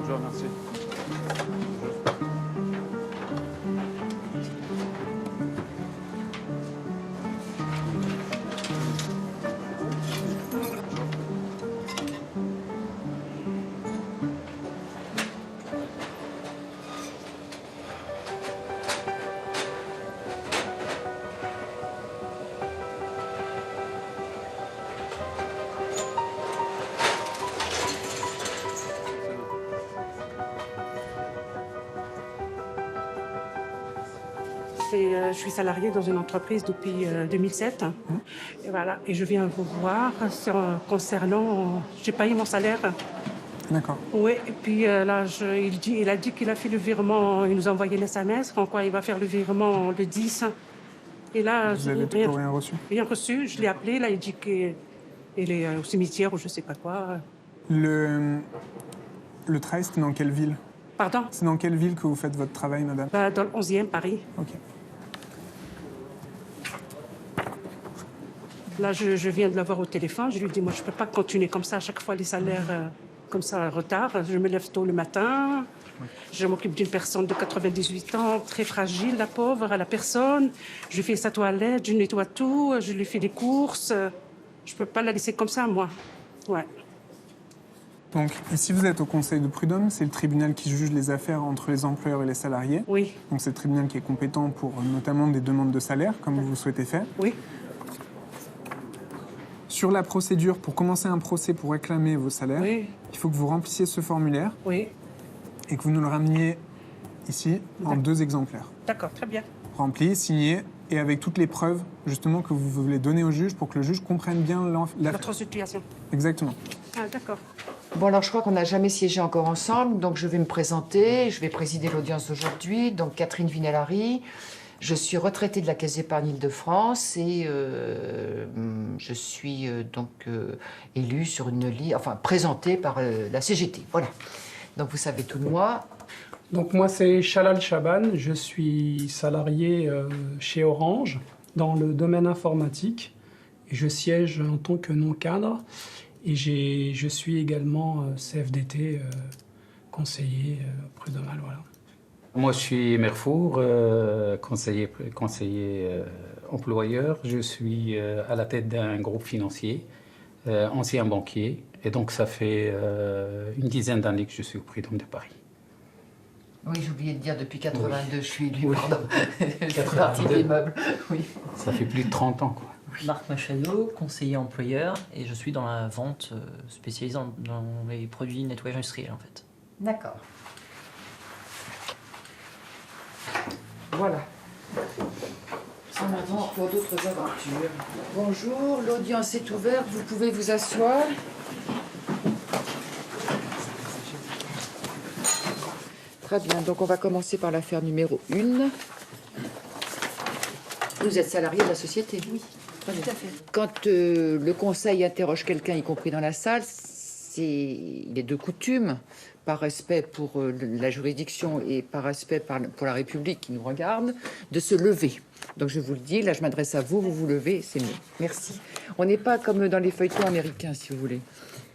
Bonjour, merci. Je suis salariée dans une entreprise depuis 2007. Et voilà. Et je viens vous voir concernant... J'ai payé mon salaire. D'accord. Oui, et puis là, il a dit qu'il a fait le virement, il nous a envoyé l'SMS, en quoi il va faire le virement le 10. Et là, Vous avez toujours rien reçu? Rien reçu, je l'ai appelé, là, il dit qu'il est au cimetière ou je sais pas quoi. Le travail, c'était dans quelle ville? Pardon? C'est dans quelle ville que vous faites votre travail, madame? Dans le 11e, Paris. Ok. Là, je viens de l'avoir au téléphone. Je lui dis, moi, je ne peux pas continuer comme ça. À chaque fois, les salaires comme ça, en retard. Je me lève tôt le matin. Je m'occupe d'une personne de 98 ans, très fragile, la pauvre, la personne. Je lui fais sa toilette, je nettoie tout, je lui fais des courses. Je ne peux pas la laisser comme ça, moi. Ouais. Donc, ici, vous êtes au Conseil de prud'homme. C'est le tribunal qui juge les affaires entre les employeurs et les salariés. Oui. Donc, c'est le tribunal qui est compétent pour notamment des demandes de salaire, comme vous souhaitez faire. Oui. Sur la procédure, pour commencer un procès pour réclamer vos salaires, oui. Il faut que vous remplissiez ce formulaire oui. et que vous nous le rameniez ici en 2 exemplaires. D'accord, très bien. Rempli, signé et avec toutes les preuves justement que vous voulez donner au juge pour que le juge comprenne bien l'affaire. Votre situation. Exactement. Ah, d'accord. Bon, alors je crois qu'on n'a jamais siégé encore ensemble, donc je vais me présenter. Je vais présider l'audience aujourd'hui. Donc Catherine Vinellari. Je suis retraitée de la Caisse d'épargne Île-de-France et je suis élue sur une liste, enfin présentée par la CGT. Voilà. Donc vous savez tout de moi. Donc moi c'est Shalal Chaban, je suis salarié chez Orange dans le domaine informatique. Et je siège en tant que non-cadre et je suis également CFDT, conseiller prud'homal, voilà. Moi, je suis Merfour, conseiller employeur. Je suis à la tête d'un groupe financier, ancien banquier. Et donc, ça fait une dizaine d'années que je suis au Prud'homme de Paris. Oui, j'ai oublié de dire, depuis 82, je suis élue, Oui. pardon. Je fais partie des meubles, oui. Ça fait plus de 30 ans, quoi. Marc Machado, conseiller employeur, et je suis dans la vente spécialisée dans les produits nettoyage industriel, en fait. D'accord. Voilà. En avant pour d'autres aventures. Bonjour, l'audience est ouverte, vous pouvez vous asseoir. Très bien, donc on va commencer par l'affaire numéro 1. Vous êtes salarié de la société? Oui, très bien. Tout à fait. Quand le conseil interroge quelqu'un, y compris dans la salle, il est de coutume, par respect pour la juridiction et par respect pour la République qui nous regarde, de se lever. Donc je vous le dis, là je m'adresse à vous, vous vous levez, c'est mieux. Merci. On n'est pas comme dans les feuilletons américains, si vous voulez.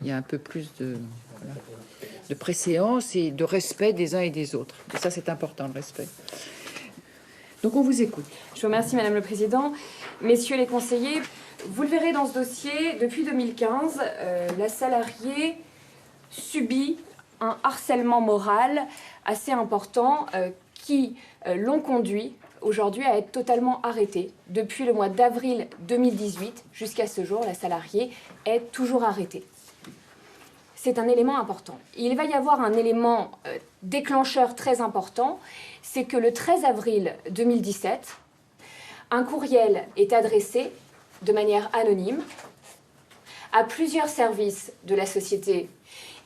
Il y a un peu plus de préséance et de respect des uns et des autres. Et ça, c'est important, le respect. Donc on vous écoute. Je vous remercie, Madame le Président. Messieurs les conseillers, vous le verrez dans ce dossier, depuis 2015, la salariée subit un harcèlement moral assez important qui l'ont conduit aujourd'hui à être totalement arrêtée. Depuis le mois d'avril 2018 jusqu'à ce jour, la salariée est toujours arrêtée. C'est un élément important. Il va y avoir un élément déclencheur très important, c'est que le 13 avril 2017, un courriel est adressé de manière anonyme à plusieurs services de la société.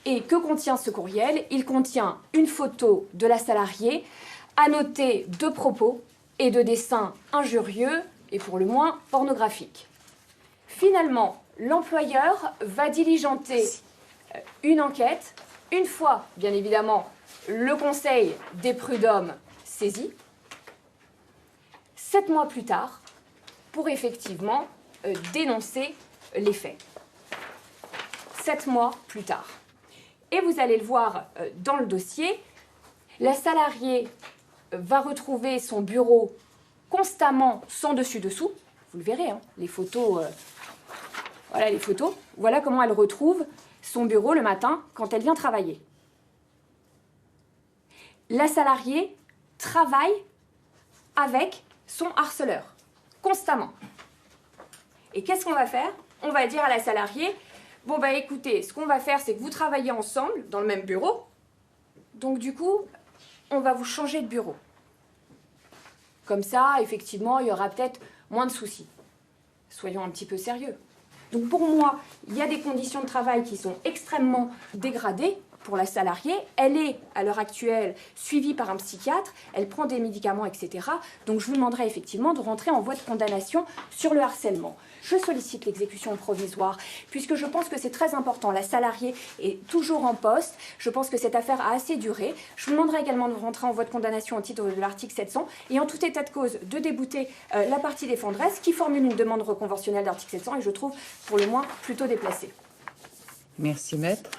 Et que contient ce courriel? Il contient une photo de la salariée, annotée de propos et de dessins injurieux et pour le moins pornographiques. Finalement, l'employeur va diligenter une enquête, une fois, bien évidemment, le conseil des prud'hommes saisi, 7 mois plus tard, pour effectivement dénoncer les faits. 7 mois plus tard. Et vous allez le voir dans le dossier, la salariée va retrouver son bureau constamment sans dessus-dessous. Vous le verrez, hein, les photos, voilà les photos. Voilà comment elle retrouve son bureau le matin quand elle vient travailler. La salariée travaille avec son harceleur, constamment. Et qu'est-ce qu'on va faire? On va dire à la salariée, bon bah écoutez, ce qu'on va faire, c'est que vous travaillez ensemble dans le même bureau. Donc du coup, on va vous changer de bureau. Comme ça, effectivement, il y aura peut-être moins de soucis. Soyons un petit peu sérieux. Donc pour moi, il y a des conditions de travail qui sont extrêmement dégradées pour la salariée. Elle est, à l'heure actuelle, suivie par un psychiatre, elle prend des médicaments, etc. Donc je vous demanderai effectivement de rentrer en voie de condamnation sur le harcèlement. Je sollicite l'exécution provisoire, puisque je pense que c'est très important. La salariée est toujours en poste. Je pense que cette affaire a assez duré. Je vous demanderai également de rentrer en voie de condamnation au titre de l'article 700 et en tout état de cause de débouter la partie défenderesse qui formule une demande reconventionnelle d'article 700 et je trouve pour le moins plutôt déplacée. Merci, maître.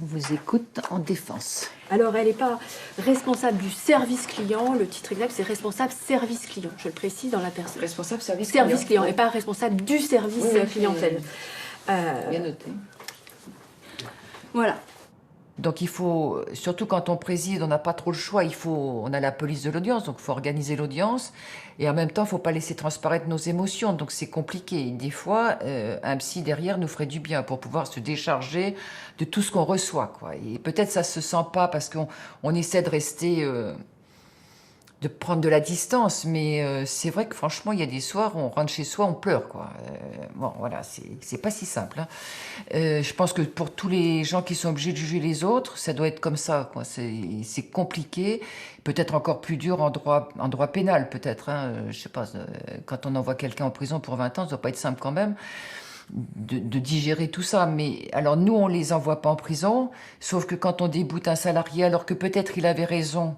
On vous écoute en défense. Alors, elle n'est pas responsable du service client. Le titre exact, c'est responsable service client. Je le précise dans la personne. Responsable service Client, et pas responsable du service clientèle. Bien noté. Voilà. Donc il faut, surtout quand on préside, on n'a pas trop le choix, on a la police de l'audience, donc il faut organiser l'audience, et en même temps, il ne faut pas laisser transparaître nos émotions, donc c'est compliqué. Des fois, un psy derrière nous ferait du bien pour pouvoir se décharger de tout ce qu'on reçoit, quoi. Et peut-être ça ne se sent pas parce qu'on essaie de rester... de prendre de la distance, mais c'est vrai que franchement, il y a des soirs où on rentre chez soi, on pleure, quoi. Bon, voilà, c'est pas si simple, hein. Je pense que pour tous les gens qui sont obligés de juger les autres, ça doit être comme ça, quoi. C'est compliqué, peut-être encore plus dur en droit pénal, peut-être, hein. Je sais pas, quand on envoie quelqu'un en prison pour 20 ans, ça doit pas être simple quand même de digérer tout ça. Mais alors nous, on les envoie pas en prison, sauf que quand on déboute un salarié, alors que peut-être il avait raison,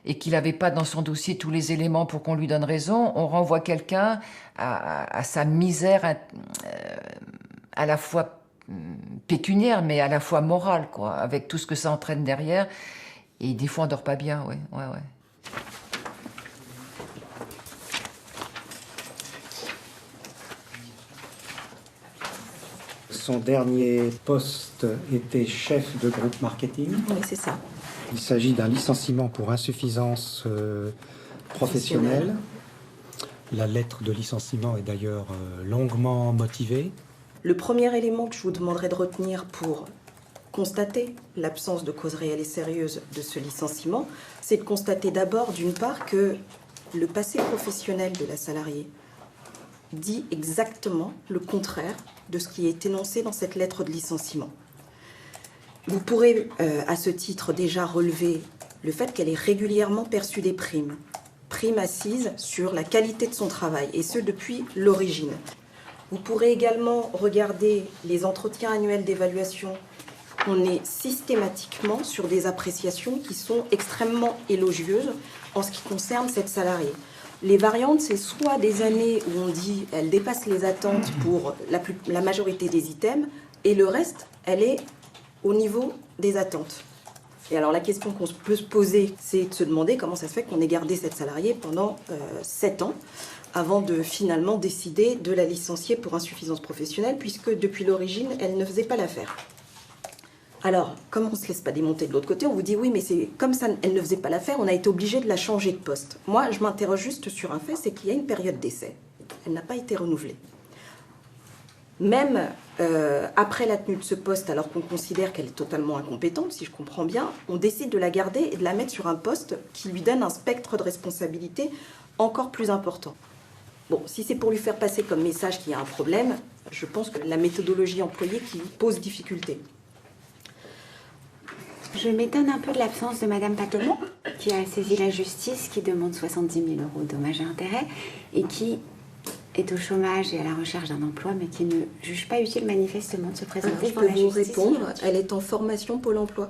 et qu'il n'avait pas dans son dossier tous les éléments pour qu'on lui donne raison, on renvoie quelqu'un à sa misère à la fois pécuniaire, mais à la fois morale, quoi, avec tout ce que ça entraîne derrière. Et des fois, on ne dort pas bien, ouais. Son dernier poste était chef de groupe marketing. Oui, c'est ça. Il s'agit d'un licenciement pour insuffisance professionnelle. La lettre de licenciement est d'ailleurs longuement motivée. Le premier élément que je vous demanderai de retenir pour constater l'absence de cause réelle et sérieuse de ce licenciement, c'est de constater d'abord, d'une part, que le passé professionnel de la salariée dit exactement le contraire de ce qui est énoncé dans cette lettre de licenciement. Vous pourrez, à ce titre, déjà relever le fait qu'elle ait régulièrement perçu des primes assises sur la qualité de son travail, et ce, depuis l'origine. Vous pourrez également regarder les entretiens annuels d'évaluation. On est systématiquement sur des appréciations qui sont extrêmement élogieuses en ce qui concerne cette salariée. Les variantes, c'est soit des années où on dit elle dépasse les attentes pour la majorité des items, et le reste, elle est au niveau des attentes. Et alors la question qu'on peut se poser, c'est de se demander comment ça se fait qu'on ait gardé cette salariée pendant 7 ans avant de finalement décider de la licencier pour insuffisance professionnelle, puisque depuis l'origine, elle ne faisait pas l'affaire. Alors, comme on ne se laisse pas démonter de l'autre côté, on vous dit oui, mais c'est comme ça, elle ne faisait pas l'affaire, on a été obligé de la changer de poste. Moi, je m'interroge juste sur un fait, c'est qu'il y a une période d'essai. Elle n'a pas été renouvelée. Même après la tenue de ce poste, alors qu'on considère qu'elle est totalement incompétente, si je comprends bien, on décide de la garder et de la mettre sur un poste qui lui donne un spectre de responsabilité encore plus important. Bon, si c'est pour lui faire passer comme message qu'il y a un problème, je pense que la méthodologie employée qui pose difficulté. Je m'étonne un peu de l'absence de Madame Paquemont, qui a saisi la justice, qui demande 70 000 € de dommages et intérêts, et qui est au chômage et à la recherche d'un emploi, mais qui ne juge pas utile manifestement de se présenter devant la justice. Je peux vous répondre, elle est en formation Pôle emploi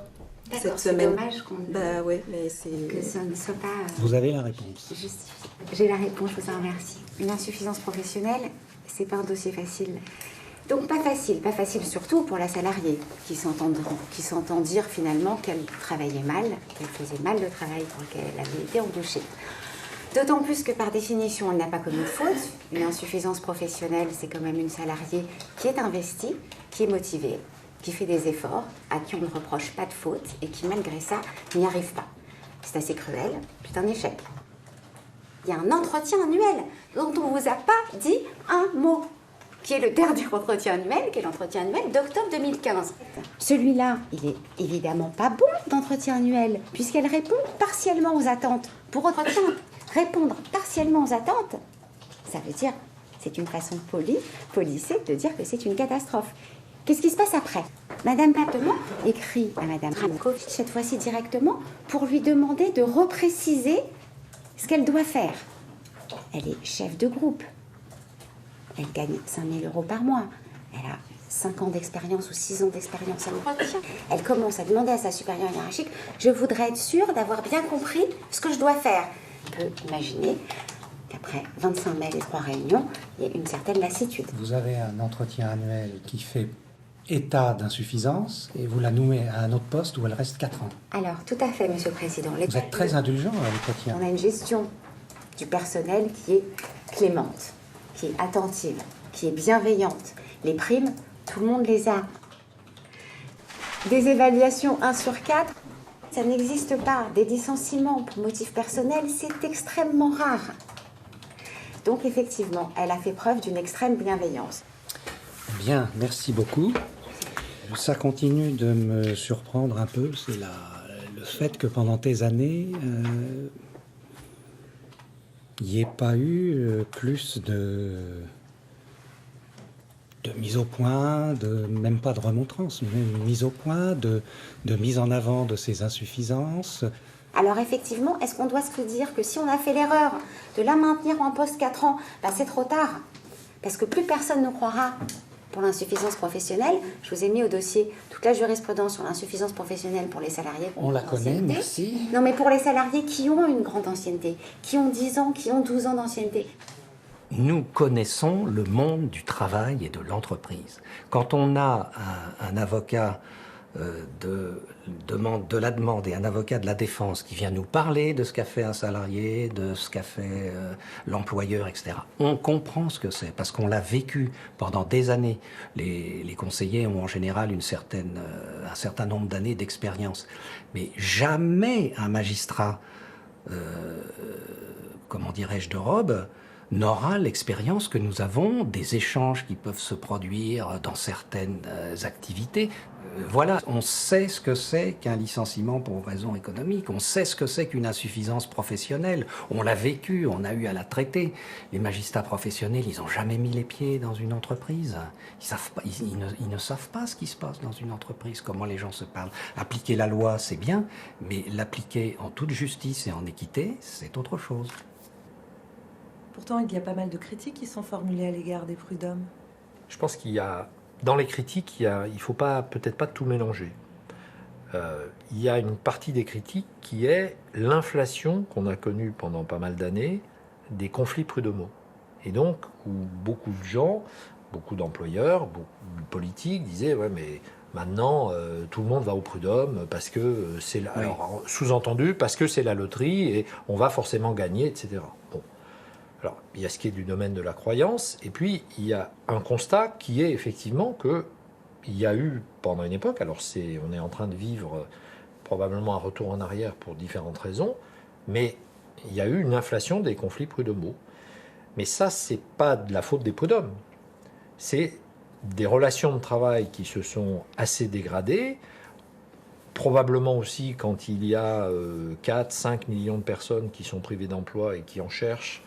cette semaine. C'est dommage bah ouais, mais que ça ne soit pas... Vous avez la réponse. Justifié. J'ai la réponse, je vous en remercie. Une insuffisance professionnelle, c'est pas un dossier facile. Donc pas facile surtout pour la salariée qui s'entend dire finalement qu'elle travaillait mal, qu'elle faisait mal le travail pour lequel elle avait été embauchée. D'autant plus que par définition, elle n'a pas commis de faute. Une insuffisance professionnelle, c'est quand même une salariée qui est investie, qui est motivée, qui fait des efforts, à qui on ne reproche pas de faute et qui malgré ça n'y arrive pas. C'est assez cruel, c'est un échec. Il y a un entretien annuel dont on ne vous a pas dit un mot, qui est le dernier entretien annuel, qui est l'entretien annuel d'octobre 2015. Celui-là, il est évidemment pas bon d'entretien annuel, puisqu'elle répond partiellement aux attentes. Pour autant, répondre partiellement aux attentes, ça veut dire, c'est une façon policée de dire que c'est une catastrophe. Qu'est-ce qui se passe après? Madame Patemont écrit à Madame Ramkovic, cette fois-ci directement, pour lui demander de repréciser ce qu'elle doit faire. Elle est chef de groupe. Elle gagne 5 000 € par mois. Elle a 5 ans d'expérience ou 6 ans d'expérience à l'entretien. Elle commence à demander à sa supérieure hiérarchique « Je voudrais être sûre d'avoir bien compris ce que je dois faire ». On peut imaginer qu'après 25 mails et 3 réunions, il y a une certaine lassitude. Vous avez un entretien annuel qui fait état d'insuffisance et vous la nommez à un autre poste où elle reste 4 ans. Alors, tout à fait, Monsieur le Président. Vous êtes très indulgent à l'entretien. On a une gestion du personnel qui est clémente, qui est attentive, qui est bienveillante. Les primes, tout le monde les a. Des évaluations 1 sur 4, ça n'existe pas. Des licenciements pour motif personnel, c'est extrêmement rare. Donc effectivement, elle a fait preuve d'une extrême bienveillance. Bien, merci beaucoup. Ça continue de me surprendre un peu, c'est le fait que pendant tes années, il n'y ait pas eu plus de mise au point, même pas de remontrance, mais une mise au point, de mise en avant de ces insuffisances. Alors effectivement, est-ce qu'on doit se dire que si on a fait l'erreur de la maintenir en poste 4 ans, ben c'est trop tard? Parce que plus personne ne croira pour l'insuffisance professionnelle. Je vous ai mis au dossier toute la jurisprudence sur l'insuffisance professionnelle pour les salariés. On la connaît, merci. Non, mais pour les salariés qui ont une grande ancienneté, qui ont 10 ans, qui ont 12 ans d'ancienneté. Nous connaissons le monde du travail et de l'entreprise. Quand on a un avocat de la demande et un avocat de la défense qui vient nous parler de ce qu'a fait un salarié, de ce qu'a fait l'employeur, etc. On comprend ce que c'est parce qu'on l'a vécu pendant des années. Les conseillers ont en général un certain nombre d'années d'expérience. Mais jamais un magistrat, comment dirais-je, de robe, n'aura l'expérience que nous avons des échanges qui peuvent se produire dans certaines activités. Voilà, on sait ce que c'est qu'un licenciement pour raison économique, on sait ce que c'est qu'une insuffisance professionnelle, on l'a vécu, on a eu à la traiter. Les magistrats professionnels, ils n'ont jamais mis les pieds dans une entreprise. Ils ne savent pas ce qui se passe dans une entreprise, comment les gens se parlent. Appliquer la loi, c'est bien, mais l'appliquer en toute justice et en équité, c'est autre chose. Pourtant, il y a pas mal de critiques qui sont formulées à l'égard des prud'hommes. Je pense qu'il y a, dans les critiques, il ne faut peut-être pas tout mélanger. Il y a une partie des critiques qui est l'inflation qu'on a connue pendant pas mal d'années des conflits prud'homaux. Et donc, où beaucoup de gens, beaucoup d'employeurs, beaucoup de politiques disaient « ouais, mais maintenant, tout le monde va au prud'homme parce que c'est... Oui. Alors, sous-entendu, parce que c'est la loterie et on va forcément gagner, etc. » Bon. Alors, il y a ce qui est du domaine de la croyance, et puis il y a un constat qui est effectivement qu'il y a eu pendant une époque, alors on est en train de vivre probablement un retour en arrière pour différentes raisons, mais il y a eu une inflation des conflits prud'homaux. Mais ça, c'est pas de la faute des prud'hommes, c'est des relations de travail qui se sont assez dégradées, probablement aussi quand il y a 4-5 millions de personnes qui sont privées d'emploi et qui en cherchent.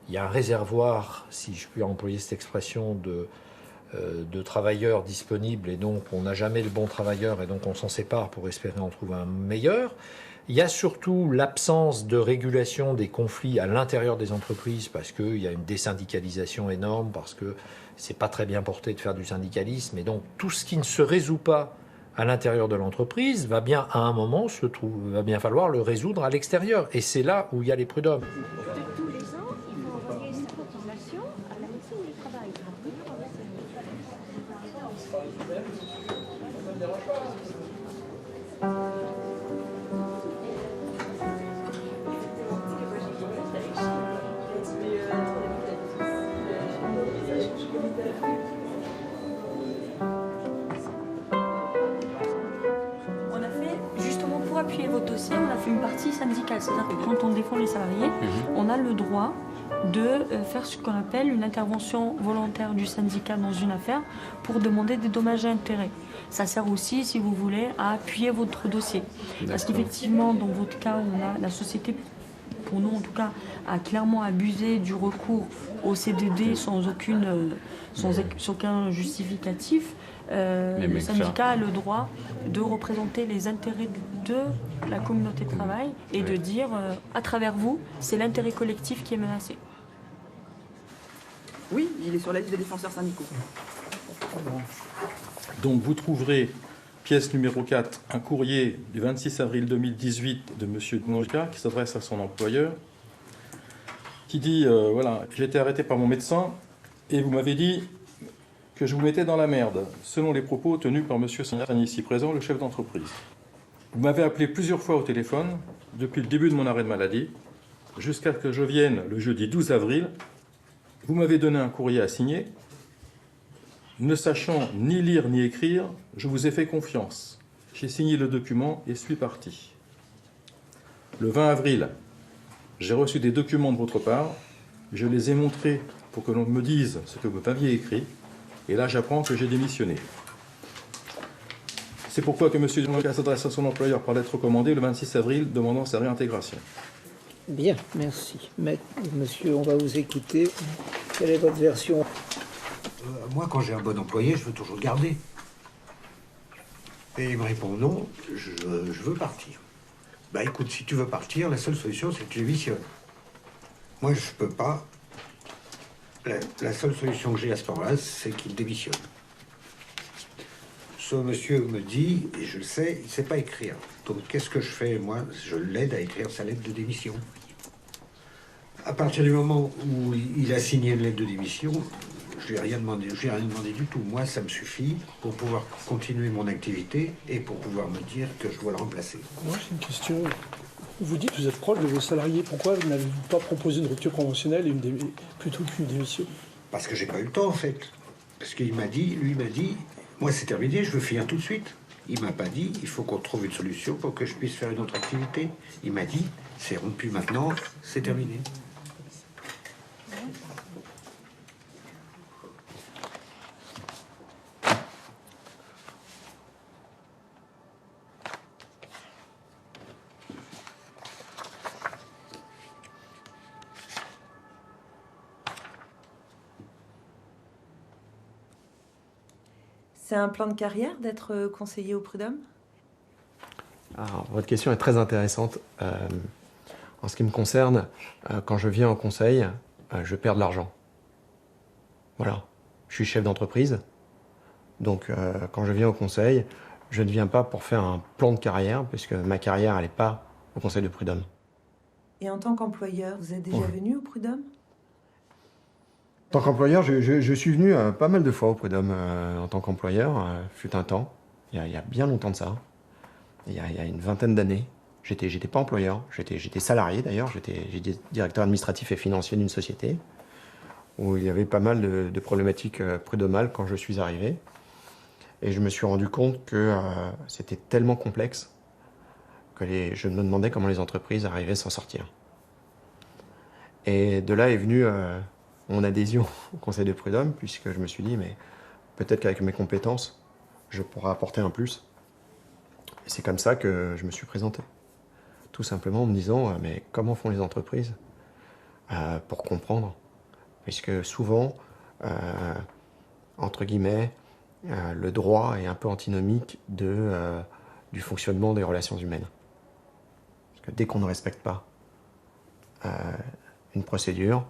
Il y a un réservoir, si je puis employer cette expression, de travailleurs disponibles, et donc on n'a jamais le bon travailleur, et donc on s'en sépare pour espérer en trouver un meilleur. Il y a surtout l'absence de régulation des conflits à l'intérieur des entreprises, parce qu'il y a une désyndicalisation énorme, parce que c'est pas très bien porté de faire du syndicalisme, et donc tout ce qui ne se résout pas à l'intérieur de l'entreprise va bien à un moment va bien falloir le résoudre à l'extérieur, et c'est là où il y a les prud'hommes. On a fait, justement pour appuyer votre dossier, on a fait une partie syndicale. C'est-à-dire que quand on défend les salariés, on a le droit de faire ce qu'on appelle une intervention volontaire du syndicat dans une affaire pour demander des dommages et intérêts. Ça sert aussi, si vous voulez, à appuyer votre dossier. Parce qu'effectivement, dans votre cas, la société, pour nous en tout cas, a clairement abusé du recours au CDD sans aucun justificatif. Le syndicat a le droit de représenter les intérêts de la communauté de travail et de dire, à travers vous, c'est l'intérêt collectif qui est menacé. Oui, il est sur la liste des défenseurs syndicaux. Donc vous trouverez, pièce numéro 4, un courrier du 26 avril 2018 de M. Dnojka qui s'adresse à son employeur, qui dit, voilà, j'ai été arrêté par mon médecin et vous m'avez dit que je vous mettais dans la merde, selon les propos tenus par M. Sagnani, ici présent, le chef d'entreprise. Vous m'avez appelé plusieurs fois au téléphone, depuis le début de mon arrêt de maladie, jusqu'à ce que je vienne le jeudi 12 avril. Vous m'avez donné un courrier à signer. Ne sachant ni lire ni écrire, je vous ai fait confiance. J'ai signé le document et suis parti. Le 20 avril, j'ai reçu des documents de votre part. Je les ai montrés pour que l'on me dise ce que vous m'aviez écrit. Et là, j'apprends que j'ai démissionné. C'est pourquoi que M. Dnojka s'adresse à son employeur par lettre recommandée le 26 avril, demandant sa réintégration. Bien, merci. Monsieur, on va vous écouter. Quelle est votre version? Moi, quand j'ai un bon employé, je veux toujours le garder. Et il me répond non, je veux partir. Bah écoute, si tu veux partir, la seule solution, c'est que tu démissionnes. Moi, je peux pas. La seule solution que j'ai à ce moment-là, c'est qu'il démissionne. Ce monsieur me dit, et je le sais, il ne sait pas écrire. Donc qu'est-ce que je fais? Moi, je l'aide à écrire sa lettre de démission. À partir du moment où il a signé une lettre de démission, je lui ai rien demandé du tout. Moi, ça me suffit pour pouvoir continuer mon activité et pour pouvoir me dire que je dois le remplacer. Moi, j'ai une question. Vous dites que vous êtes proche de vos salariés. Pourquoi n'avez-vous pas proposé une rupture conventionnelle plutôt qu'une démission? Parce que j'ai pas eu le temps, en fait. Parce qu'il m'a dit, moi, c'est terminé, je veux finir tout de suite. Il m'a pas dit, il faut qu'on trouve une solution pour que je puisse faire une autre activité. Il m'a dit, c'est rompu maintenant, c'est terminé. C'est un plan de carrière d'être conseiller au prud'homme? Alors, votre question est très intéressante. En ce qui me concerne, quand je viens au conseil, je perds de l'argent. Voilà. Je suis chef d'entreprise. Donc, quand je viens au conseil, je ne viens pas pour faire un plan de carrière, puisque ma carrière, elle n'est pas au conseil de prud'homme. Et en tant qu'employeur, vous êtes déjà venu au prud'homme? En tant qu'employeur, je suis venu pas mal de fois au prud'homme en tant qu'employeur, fut un temps, il y a bien longtemps de ça, il y a une vingtaine d'années. J'étais pas employeur, j'étais salarié d'ailleurs, j'étais directeur administratif et financier d'une société où il y avait pas mal de problématiques prud'homales quand je suis arrivé. Et je me suis rendu compte que c'était tellement complexe que je me demandais comment les entreprises arrivaient à s'en sortir. Et de là est venue mon adhésion au conseil de prud'homme, puisque je me suis dit, mais peut-être qu'avec mes compétences, je pourrais apporter un plus. Et c'est comme ça que je me suis présenté. Tout simplement en me disant, mais comment font les entreprises pour comprendre? Puisque souvent, entre guillemets, le droit est un peu antinomique du fonctionnement des relations humaines. Parce que dès qu'on ne respecte pas une procédure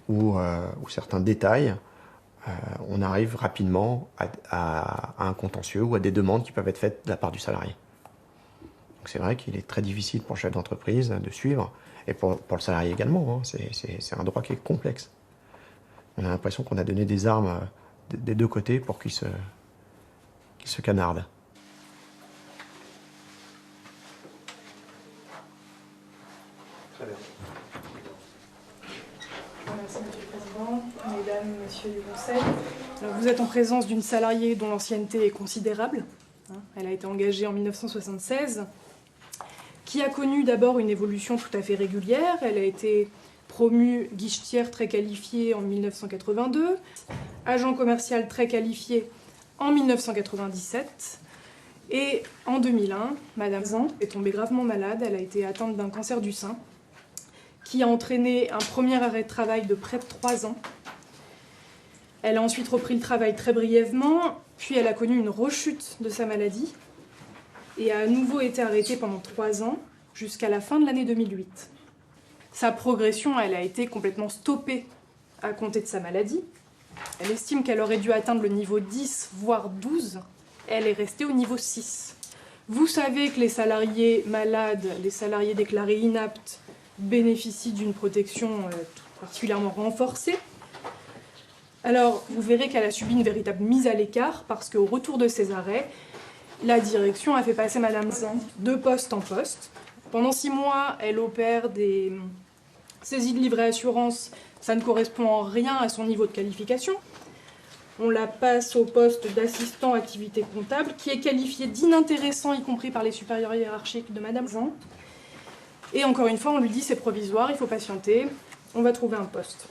ou certains détails, on arrive rapidement à un contentieux ou à des demandes qui peuvent être faites de la part du salarié. Donc c'est vrai qu'il est très difficile pour le chef d'entreprise de suivre, et pour le salarié également, hein. C'est un droit qui est complexe. On a l'impression qu'on a donné des armes des deux côtés pour qu'ils qui se canardent. Très bien. Merci, Monsieur le Président, Mesdames, Messieurs du Conseil. Alors, vous êtes en présence d'une salariée dont l'ancienneté est considérable. Elle a été engagée en 1976, qui a connu d'abord une évolution tout à fait régulière. Elle a été promue guichetière très qualifiée en 1982, agent commercial très qualifié en 1997. Et en 2001, Madame Zan est tombée gravement malade. Elle a été atteinte d'un cancer du sein qui a entraîné un premier arrêt de travail de près de 3 ans. Elle a ensuite repris le travail très brièvement, puis elle a connu une rechute de sa maladie et a à nouveau été arrêtée pendant 3 ans, jusqu'à la fin de l'année 2008. Sa progression, elle a été complètement stoppée à compter de sa maladie. Elle estime qu'elle aurait dû atteindre le niveau 10, voire 12. Elle est restée au niveau 6. Vous savez que les salariés malades, les salariés déclarés inaptes, bénéficient d'une protection particulièrement renforcée. Alors, vous verrez qu'elle a subi une véritable mise à l'écart parce qu'au retour de ses arrêts, la direction a fait passer Madame Zan de poste en poste. Pendant 6 mois, elle opère des saisies de livret assurance. Ça ne correspond en rien à son niveau de qualification. On la passe au poste d'assistant activité comptable, qui est qualifié d'inintéressant, y compris par les supérieurs hiérarchiques de Madame Zan. Et encore une fois, on lui dit c'est provisoire, il faut patienter, on va trouver un poste.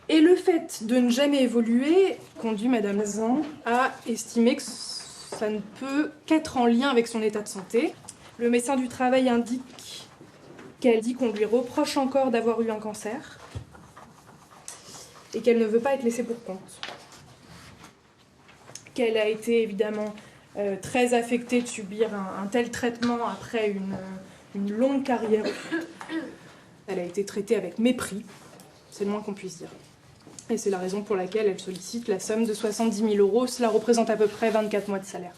Et le fait de ne jamais évoluer conduit Madame Zan à estimer que ça ne peut qu'être en lien avec son état de santé. Le médecin du travail indique qu'elle dit qu'on lui reproche encore d'avoir eu un cancer et qu'elle ne veut pas être laissée pour compte. Qu'elle a été évidemment très affectée de subir un tel traitement après une longue carrière. Elle a été traitée avec mépris, c'est le moins qu'on puisse dire. Et c'est la raison pour laquelle elle sollicite la somme de 70 000 €. Cela représente à peu près 24 mois de salaire.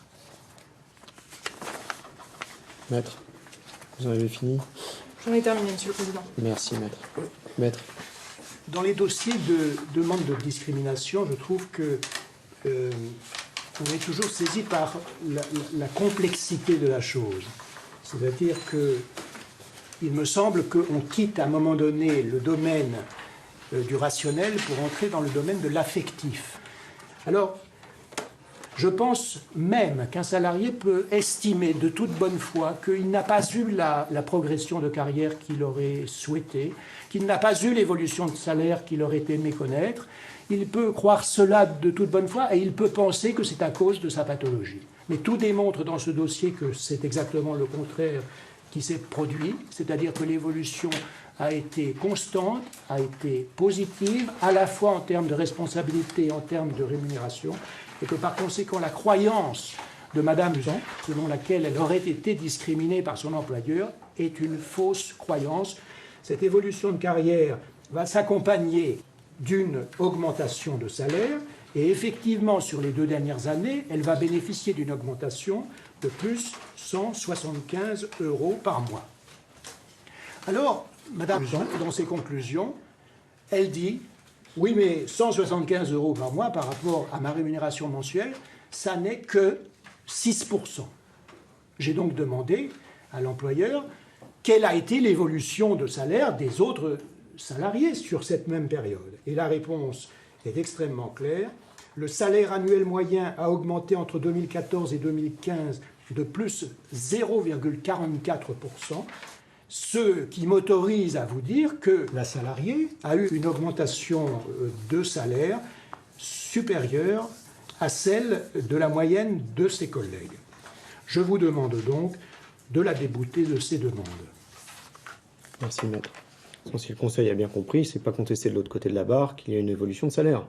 Maître, vous en avez fini? J'en ai terminé, Monsieur le Président. Merci, maître. Maître. Dans les dossiers de demande de discrimination, je trouve que on est toujours saisi par la complexité de la chose. C'est-à-dire que il me semble qu'on quitte à un moment donné le domaine du rationnel pour entrer dans le domaine de l'affectif. Alors, je pense même qu'un salarié peut estimer de toute bonne foi qu'il n'a pas eu la progression de carrière qu'il aurait souhaité, qu'il n'a pas eu l'évolution de salaire qu'il aurait aimé connaître. Il peut croire cela de toute bonne foi et il peut penser que c'est à cause de sa pathologie. Mais tout démontre dans ce dossier que c'est exactement le contraire qui s'est produit, c'est-à-dire que l'évolution a été constante, a été positive, à la fois en termes de responsabilité et en termes de rémunération, et que par conséquent la croyance de Madame Zan, selon laquelle elle aurait été discriminée par son employeur, est une fausse croyance. Cette évolution de carrière va s'accompagner d'une augmentation de salaire, et effectivement, sur les 2 dernières années, elle va bénéficier d'une augmentation de plus 175 € par mois. Alors, Madame Zan, dans ses conclusions, elle dit « Oui, mais 175 € par mois par rapport à ma rémunération mensuelle, ça n'est que 6%. » J'ai donc demandé à l'employeur quelle a été l'évolution de salaire des autres salariés sur cette même période. Et la réponse est extrêmement claire. Le salaire annuel moyen a augmenté entre 2014 et 2015 de plus 0,44%, ce qui m'autorise à vous dire que la salariée a eu une augmentation de salaire supérieure à celle de la moyenne de ses collègues. Je vous demande donc de la débouter de ces demandes. Merci, maître. Si le Conseil a bien compris, c'est pas contester de l'autre côté de la barre qu'il y a une évolution de salaire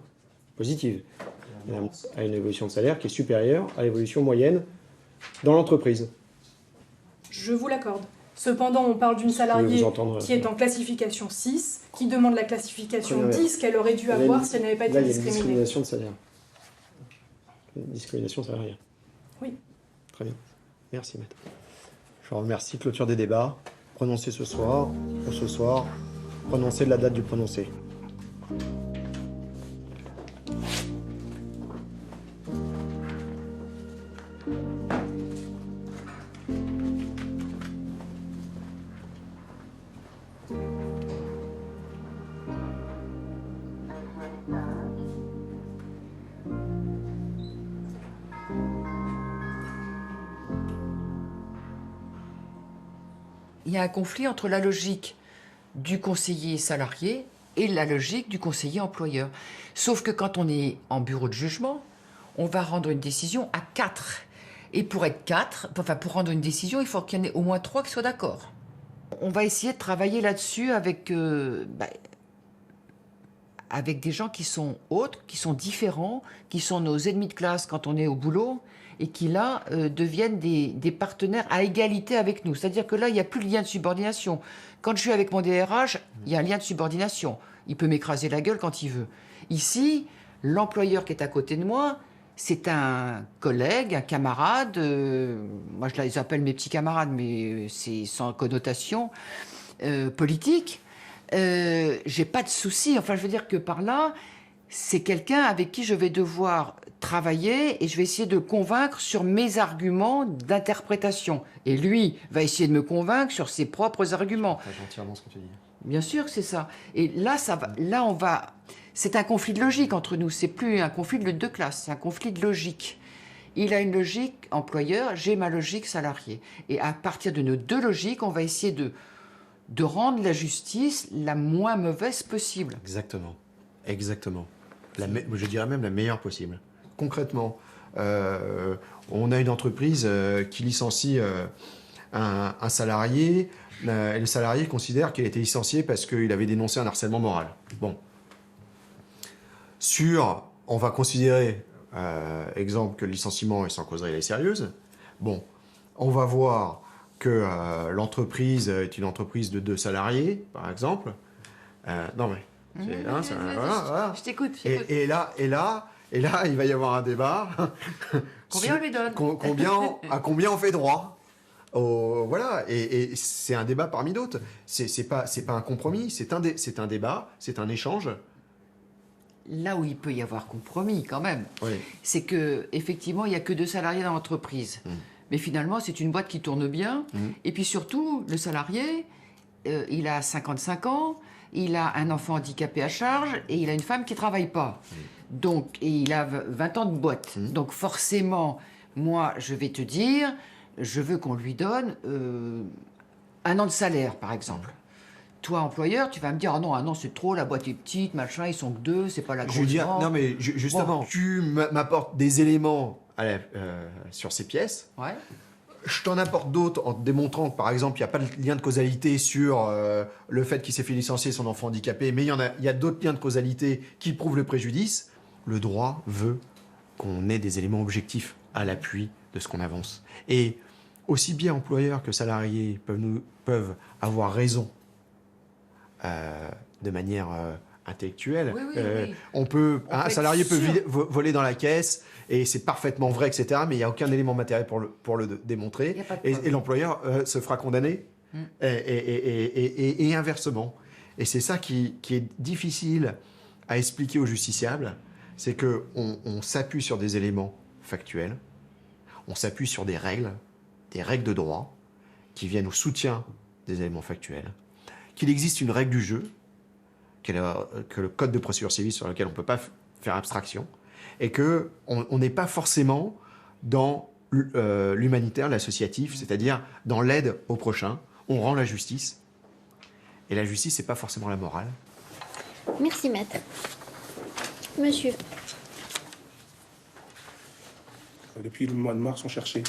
positive. Il y a une évolution de salaire qui est supérieure à l'évolution moyenne dans l'entreprise. Je vous l'accorde. Cependant, on parle d'une salariée qui est en classification 6, qui demande la classification 10 qu'elle aurait dû avoir si elle n'avait pas été discriminée. Il y a une discrimination de salaire. Une discrimination salariale. Oui. Très bien. Merci, maître. Je vous remercie. Clôture des débats. Prononcé ce soir. Pour ce soir. Prononcé de la date du prononcé. il y a un conflit entre la logique du conseiller salarié et la logique du conseiller employeur. Sauf que quand on est en bureau de jugement, on va rendre une décision à 4. Et pour être 4, pour rendre une décision, il faut qu'il y en ait au moins 3 qui soient d'accord. On va essayer de travailler là-dessus avec des gens qui sont autres, qui sont différents, qui sont nos ennemis de classe quand on est au boulot, et qui là deviennent des partenaires à égalité avec nous. C'est-à-dire que là, il n'y a plus de lien de subordination. Quand je suis avec mon DRH, il y a un lien de subordination. Il peut m'écraser la gueule quand il veut. Ici, l'employeur qui est à côté de moi, c'est un collègue, un camarade. Moi, je les appelle mes petits camarades, mais c'est sans connotation politique. J'ai pas de souci. Enfin, je veux dire que par là, c'est quelqu'un avec qui je vais devoir travailler et je vais essayer de le convaincre sur mes arguments d'interprétation. Et lui va essayer de me convaincre sur ses propres arguments. C'est entièrement ce que tu dis. Bien sûr que c'est ça. Et là, on va... C'est un conflit de logique entre nous. C'est plus un conflit de deux classes, c'est un conflit de logique. Il a une logique employeur, j'ai ma logique salarié. Et à partir de nos deux logiques, on va essayer de rendre la justice la moins mauvaise possible. Exactement. Exactement. Je dirais même la meilleure possible. Concrètement, on a une entreprise qui licencie un salarié. Et le salarié considère qu'il a été licencié parce qu'il avait dénoncé un harcèlement moral. Bon. On va considérer, exemple, que le licenciement est sans cause réelle et sérieuse. Bon. On va voir que l'entreprise est une entreprise de 2 salariés, par exemple. Non mais... Voilà. Je t'écoute. Et là, il va y avoir un débat. Combien on lui donne À combien on fait droit? Voilà, et c'est un débat parmi d'autres. C'est pas un compromis, c'est un débat, c'est un échange. Là où il peut y avoir compromis, quand même, oui. C'est que effectivement, il y a que 2 salariés dans l'entreprise. Mais finalement, c'est une boîte qui tourne bien. Et puis surtout, le salarié, il a 55 ans. Il a un enfant handicapé à charge et il a une femme qui ne travaille pas. Donc, et il a 20 ans de boîte. Donc forcément, moi, je vais te dire, je veux qu'on lui donne 1 an de salaire, par exemple. Toi, employeur, tu vas me dire, ah non, 1 an, c'est trop, la boîte est petite, machin, ils sont que 2, c'est pas la grosse. Je veux dire, non mais justement, tu m'apportes des éléments sur ces pièces. Ouais. Je t'en apporte d'autres en te démontrant que, par exemple, il n'y a pas de lien de causalité sur le fait qu'il s'est fait licencier son enfant handicapé, mais il y a d'autres liens de causalité qui prouvent le préjudice. Le droit veut qu'on ait des éléments objectifs à l'appui de ce qu'on avance. Et aussi bien employeurs que salariés peuvent avoir raison de manière intellectuelle. Oui. Un salarié peut voler dans la caisse, et c'est parfaitement vrai, etc. Mais il n'y a aucun élément matériel pour le démontrer. Et l'employeur se fera condamner, et inversement. Et c'est ça qui est difficile à expliquer aux justiciables, c'est qu'on s'appuie sur des éléments factuels, on s'appuie sur des règles de droit qui viennent au soutien des éléments factuels, qu'il existe une règle du jeu, que le code de procédure civile sur lequel on ne peut pas faire abstraction, et qu'on n'est pas forcément dans l'humanitaire, l'associatif, c'est-à-dire dans l'aide au prochain. On rend la justice, et la justice, c'est pas forcément la morale. Merci, maître. Monsieur. Depuis le mois de mars, on cherchait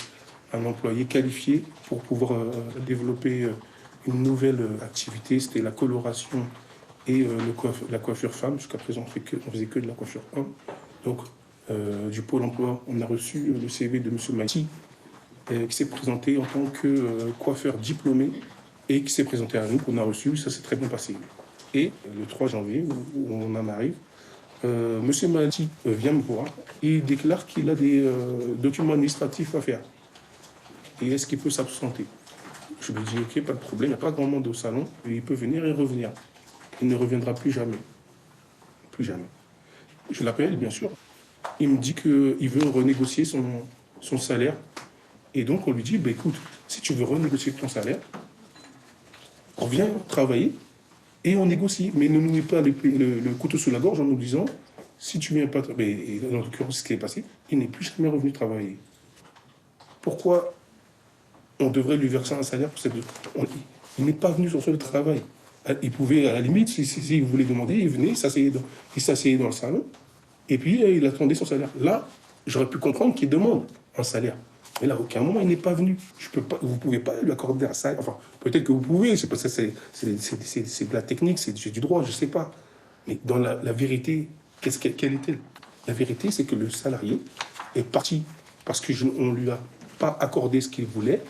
un employé qualifié pour pouvoir développer une nouvelle activité. C'était la coloration et la coiffure femme. Jusqu'à présent, on faisait que de la coiffure homme. Donc, du Pôle emploi, on a reçu le CV de M. Maïti, qui s'est présenté en tant que coiffeur diplômé et qui s'est présenté à nous, qu'on a reçu. Ça s'est très bien passé. Et le 3 janvier, où on en arrive, M. Maïti vient me voir et déclare qu'il a des documents administratifs à faire. Et est-ce qu'il peut s'absenter? Je lui dis, ok, pas de problème, il n'y a pas grand monde au salon, et il peut venir et revenir. Il ne reviendra plus jamais. Plus jamais. Je l'appelle, bien sûr. Il me dit qu'il veut renégocier son salaire. Et donc, on lui dit, bah, écoute, si tu veux renégocier ton salaire, reviens travailler et on négocie. Mais ne nous mets pas le couteau sous la gorge en nous disant, si tu viens pas... Mais, en l'occurrence, ce qui est passé, il n'est plus jamais revenu travailler. Pourquoi on devrait lui verser un salaire pour cette... Il n'est pas venu sur le travail. Il pouvait, à la limite, si vous voulez demander, il venait, il s'asseyait dans le salon, et puis il attendait son salaire. Là, j'aurais pu comprendre qu'il demande un salaire. Mais là, à aucun moment, il n'est pas venu. Vous ne pouvez pas lui accorder un salaire. Enfin, peut-être que vous pouvez, c'est de la technique, c'est du droit, je ne sais pas. Mais dans la vérité, quelle est-elle? La vérité, c'est que le salarié est parti parce qu'on ne lui a pas accordé ce qu'il voulait.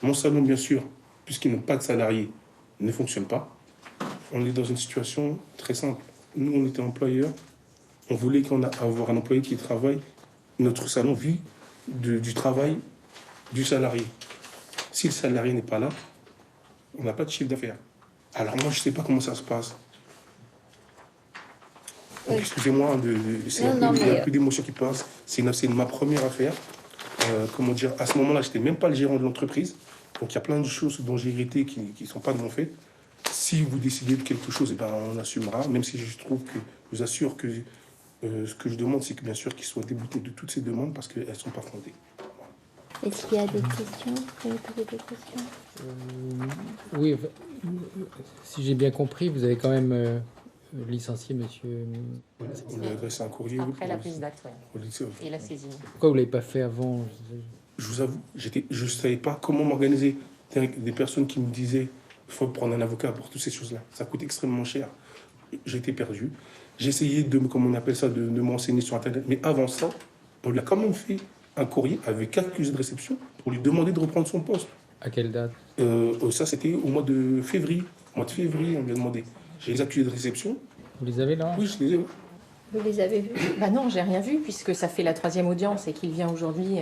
Mon salon, bien sûr, puisqu'il n'a pas de salarié, ne fonctionne pas. On est dans une situation très simple. Nous, on était employeurs. On voulait avoir un employé qui travaille. Notre salon vit du travail du salarié. Si le salarié n'est pas là, on n'a pas de chiffre d'affaires. Alors moi, je ne sais pas comment ça se passe. Donc, excusez-moi, c'est un peu d'émotion qui passe. C'est ma première affaire. Comment dire, à ce moment-là, je n'étais même pas le gérant de l'entreprise. Donc il y a plein de choses dont j'ai hérité qui ne sont pas de mon fait. Si vous décidez de quelque chose, eh ben, on assumera, même si je trouve que, je vous assure que ce que je demande, c'est que bien sûr qu'ils soient déboutés de toutes ces demandes parce qu'elles ne sont pas fondées. Est-ce qu'il y a des questions? Vous avez posé des questions? Oui, si j'ai bien compris, vous avez quand même licencié monsieur... On lui a adressé un courrier. Après la prise d'acte, et la saisine. Pourquoi vous ne l'avez pas fait avant? Je vous avoue, je ne savais pas comment m'organiser. Des personnes qui me disaient il faut prendre un avocat pour toutes ces choses-là. Ça coûte extrêmement cher. J'étais perdu. J'ai essayé comme on appelle ça, de m'enseigner sur Internet. Mais avant ça, on lui a quand même fait un courrier avec accusé de réception pour lui demander de reprendre son poste. À quelle date? Ça, c'était au mois de février. Au mois de février, on lui a demandé. J'ai les accusés de réception. Vous les avez là? Oui, je les ai. Vous les avez vus? Bah non, j'ai rien vu puisque ça fait la 3e audience et qu'il vient aujourd'hui.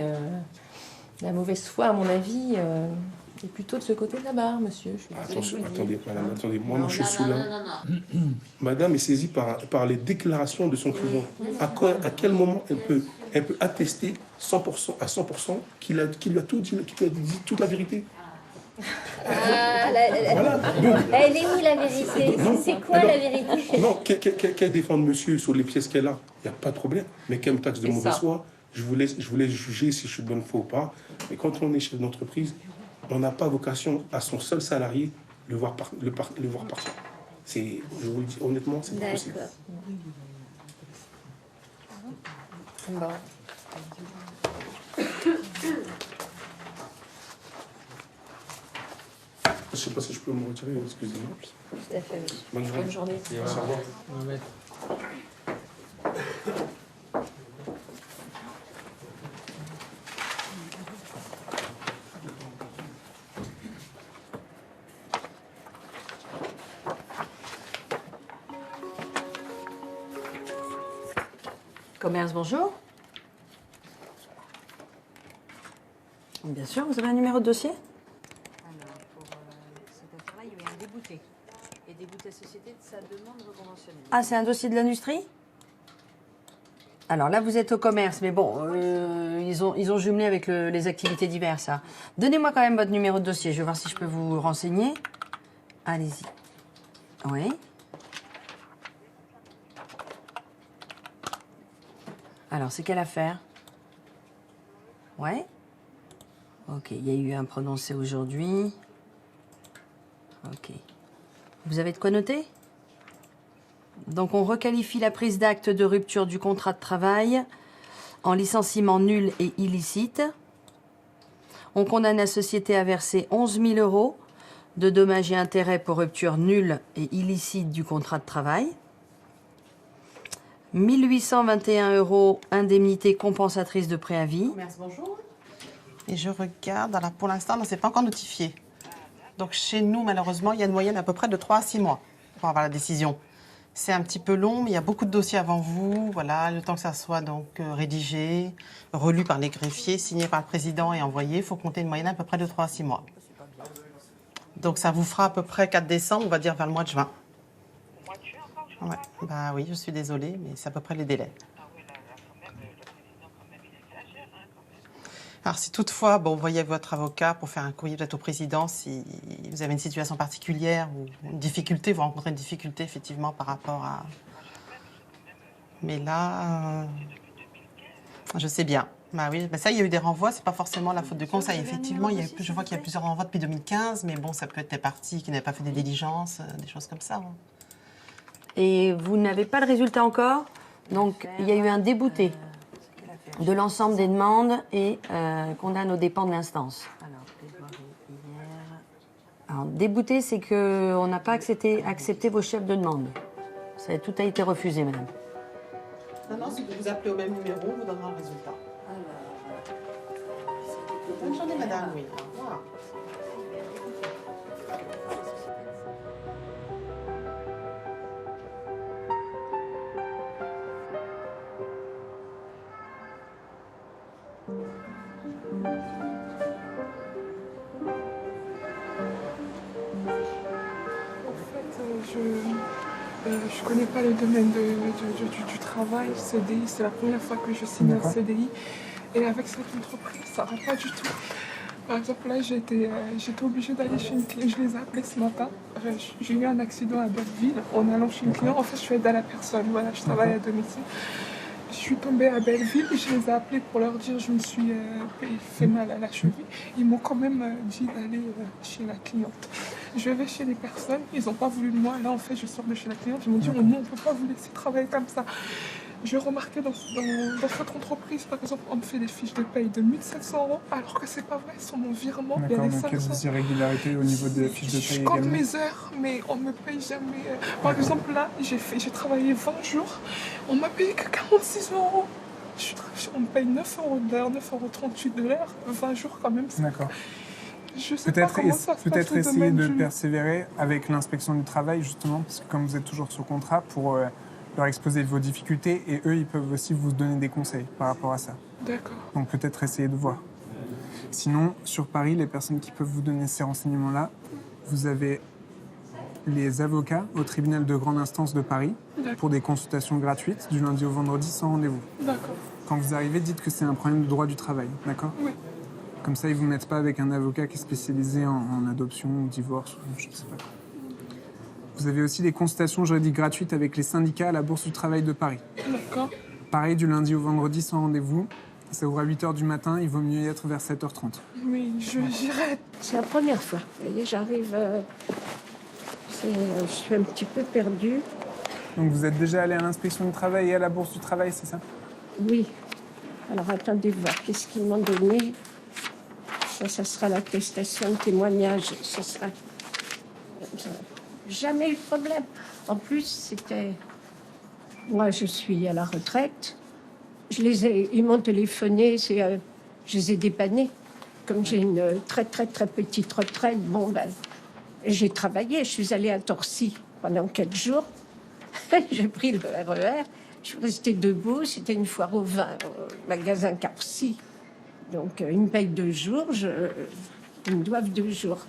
La mauvaise foi, à mon avis, est plutôt de ce côté de la barre, monsieur. Attention, attendez, madame, attendez. Moi, je suis là. Madame est saisie par les déclarations de son client. À quel moment elle peut attester 100%, à 100% qu'il lui a tout dit, qu'il lui a dit toute la vérité? Elle est où la vérité? C'est quoi la vérité? Non, qu'elle défende monsieur sur les pièces qu'elle a, il n'y a pas de problème. Mais qu'elle me taxe de mauvaise foi, je vous laisse juger si je suis de bonne foi ou pas. Mais quand on est chef d'entreprise, on n'a pas vocation à son seul salarié le voir partir. Je vous le dis honnêtement, c'est pas possible. Bon. Je ne sais pas si je peux me retirer, excusez-moi. Tout à fait, oui. Bonne journée. Au revoir. Commerce, bonjour. Bien sûr, vous avez un numéro de dossier? Alors, pour cette affaire-là, il y a eu un débouté. Et débouté société de sa demande reconventionnelle. Ah, c'est un dossier de l'industrie? Alors là, vous êtes au commerce, mais bon, ils ont jumelé avec les activités diverses. Hein. Donnez-moi quand même votre numéro de dossier, je vais voir si je peux vous renseigner. Allez-y. Oui. Alors, c'est quelle affaire? Ouais. Ok, il y a eu un prononcé aujourd'hui. Ok. Vous avez de quoi noter? Donc, on requalifie la prise d'acte de rupture du contrat de travail en licenciement nul et illicite. On condamne la société à verser 11 000 € de dommages et intérêts pour rupture nulle et illicite du contrat de travail. 1 821 € indemnité compensatrice de préavis. Merci, bonjour. Et je regarde, alors pour l'instant, non, c'est pas encore notifié. Donc chez nous, malheureusement, il y a une moyenne à peu près de 3 à 6 mois pour avoir la décision. C'est un petit peu long, mais il y a beaucoup de dossiers avant vous. Voilà, le temps que ça soit donc rédigé, relu par les greffiers, signé par le président et envoyé, il faut compter une moyenne à peu près de 3 à 6 mois. Donc ça vous fera à peu près 4 décembre, on va dire vers le mois de juin. Ouais. Bah oui, je suis désolée, mais c'est à peu près les délais. Alors si toutefois, bon, vous voyez votre avocat pour faire un courrier peut-être au président, si vous avez une situation particulière ou une difficulté, vous rencontrez une difficulté effectivement par rapport à... Mais là, je sais bien. Bah oui, bah ça, il y a eu des renvois, c'est pas forcément la faute du conseil. Effectivement, je vois qu'il y a plusieurs renvois depuis 2015, mais bon, ça peut être des parties qui n'avaient pas fait des diligences, des choses comme ça. Hein. Et vous n'avez pas le résultat encore. Donc, il y a eu un débouté de l'ensemble des demandes et condamne aux dépens de l'instance. Alors, débouté, c'est qu'on n'a pas accepté vos chefs de demande. Tout a été refusé, madame. Non, si vous appelez au même numéro, on vous donnera le résultat. Bonne journée, madame. Oui. Au revoir. Je connais pas le domaine du travail, CDI, c'est la première fois que je signe un CDI. Et avec cette entreprise, ça va pas du tout. Par exemple, là, j'étais obligée d'aller chez une cliente. Je les ai appelés ce matin. J'ai eu un accident à Belleville. En allant chez une cliente, en fait, je suis aide à la personne. Voilà, je travaille à domicile. Je suis tombée à Belleville. Je les ai appelés pour leur dire que je me suis fait mal à la cheville. Ils m'ont quand même dit d'aller chez la cliente. Je vais chez les personnes, ils n'ont pas voulu de moi. Là, en fait, je sors de chez la cliente. Ils m'ont dit, oh, non, on ne peut pas vous laisser travailler comme ça. J'ai remarqué dans cette entreprise, par exemple, on me fait des fiches de paye de 1 700 €, alors que c'est pas vrai, sur mon virement, il y a D'accord, des donc il y a 500. des irrégularités au niveau des fiches de paye Je compte également. mes heures, mais on me paye jamais. Par exemple, là, j'ai travaillé 20 jours, on m'a payé que 46 €. On me paye 9 € de l'heure, 9,38 € de l'heure, 20 jours quand même. D'accord. Je sais pas comment ça se passe Peut-être le essayer domaine de du- persévérer avec l'inspection du travail, justement, parce que comme vous êtes toujours sous contrat, pour leur exposer vos difficultés, et eux, ils peuvent aussi vous donner des conseils par rapport à ça. D'accord. Donc peut-être essayer de voir. Sinon, sur Paris, les personnes qui peuvent vous donner ces renseignements-là, vous avez les avocats au tribunal de grande instance de Paris pour des consultations gratuites du lundi au vendredi sans rendez-vous. D'accord. Quand vous arrivez, dites que c'est un problème de droit du travail, d'accord? Oui. Comme ça, ils ne vous mettent pas avec un avocat qui est spécialisé en adoption ou divorce, ou je ne sais pas. Vous avez aussi des consultations juridiques gratuites avec les syndicats à la Bourse du Travail de Paris. D'accord. Pareil, du lundi au vendredi sans rendez-vous. Ça ouvre à 8h du matin, il vaut mieux y être vers 7h30. Oui, j'irai. C'est la première fois. Vous voyez, j'arrive. Je suis un petit peu perdue. Donc vous êtes déjà allé à l'inspection du travail et à la Bourse du Travail, c'est ça? Oui. Alors attendez voir, qu'est-ce qu'ils m'ont donné? Ça sera l'attestation de témoignage. Ça sera. Jamais eu de problème. En plus, c'était. Moi, je suis à la retraite. Ils m'ont téléphoné, je les ai dépannés. Comme j'ai une très, très, très petite retraite, bon, ben, j'ai travaillé. Je suis allée à Torcy pendant 4 jours. J'ai pris le RER. Je suis restée debout. C'était une foire au vin au magasin Carcy. Donc, ils me payent 2 jours. Ils me doivent 2 jours.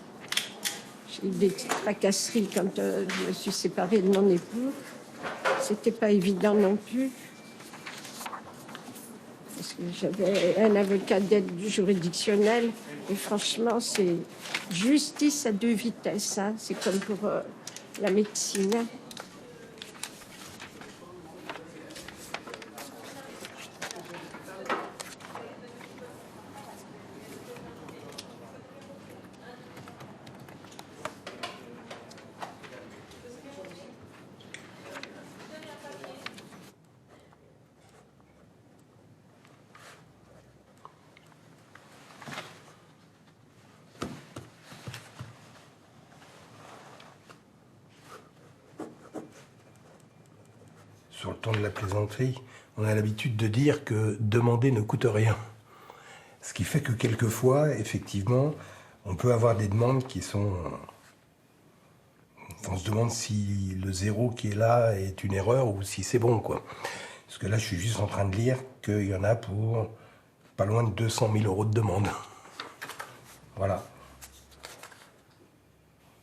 J'ai eu des petites tracasseries quand je me suis séparée de mon époux. C'était pas évident non plus. Parce que j'avais un avocat d'aide juridictionnelle. Et franchement, c'est justice à 2 vitesses. Hein. C'est comme pour la médecine. Sur le ton de la plaisanterie, on a l'habitude de dire que demander ne coûte rien. Ce qui fait que quelquefois, effectivement, on peut avoir des demandes qui sont... On se demande si le 0 qui est là est une erreur ou si c'est bon, quoi. Parce que là, je suis juste en train de lire qu'il y en a pour pas loin de 200 000 € de demande. Voilà.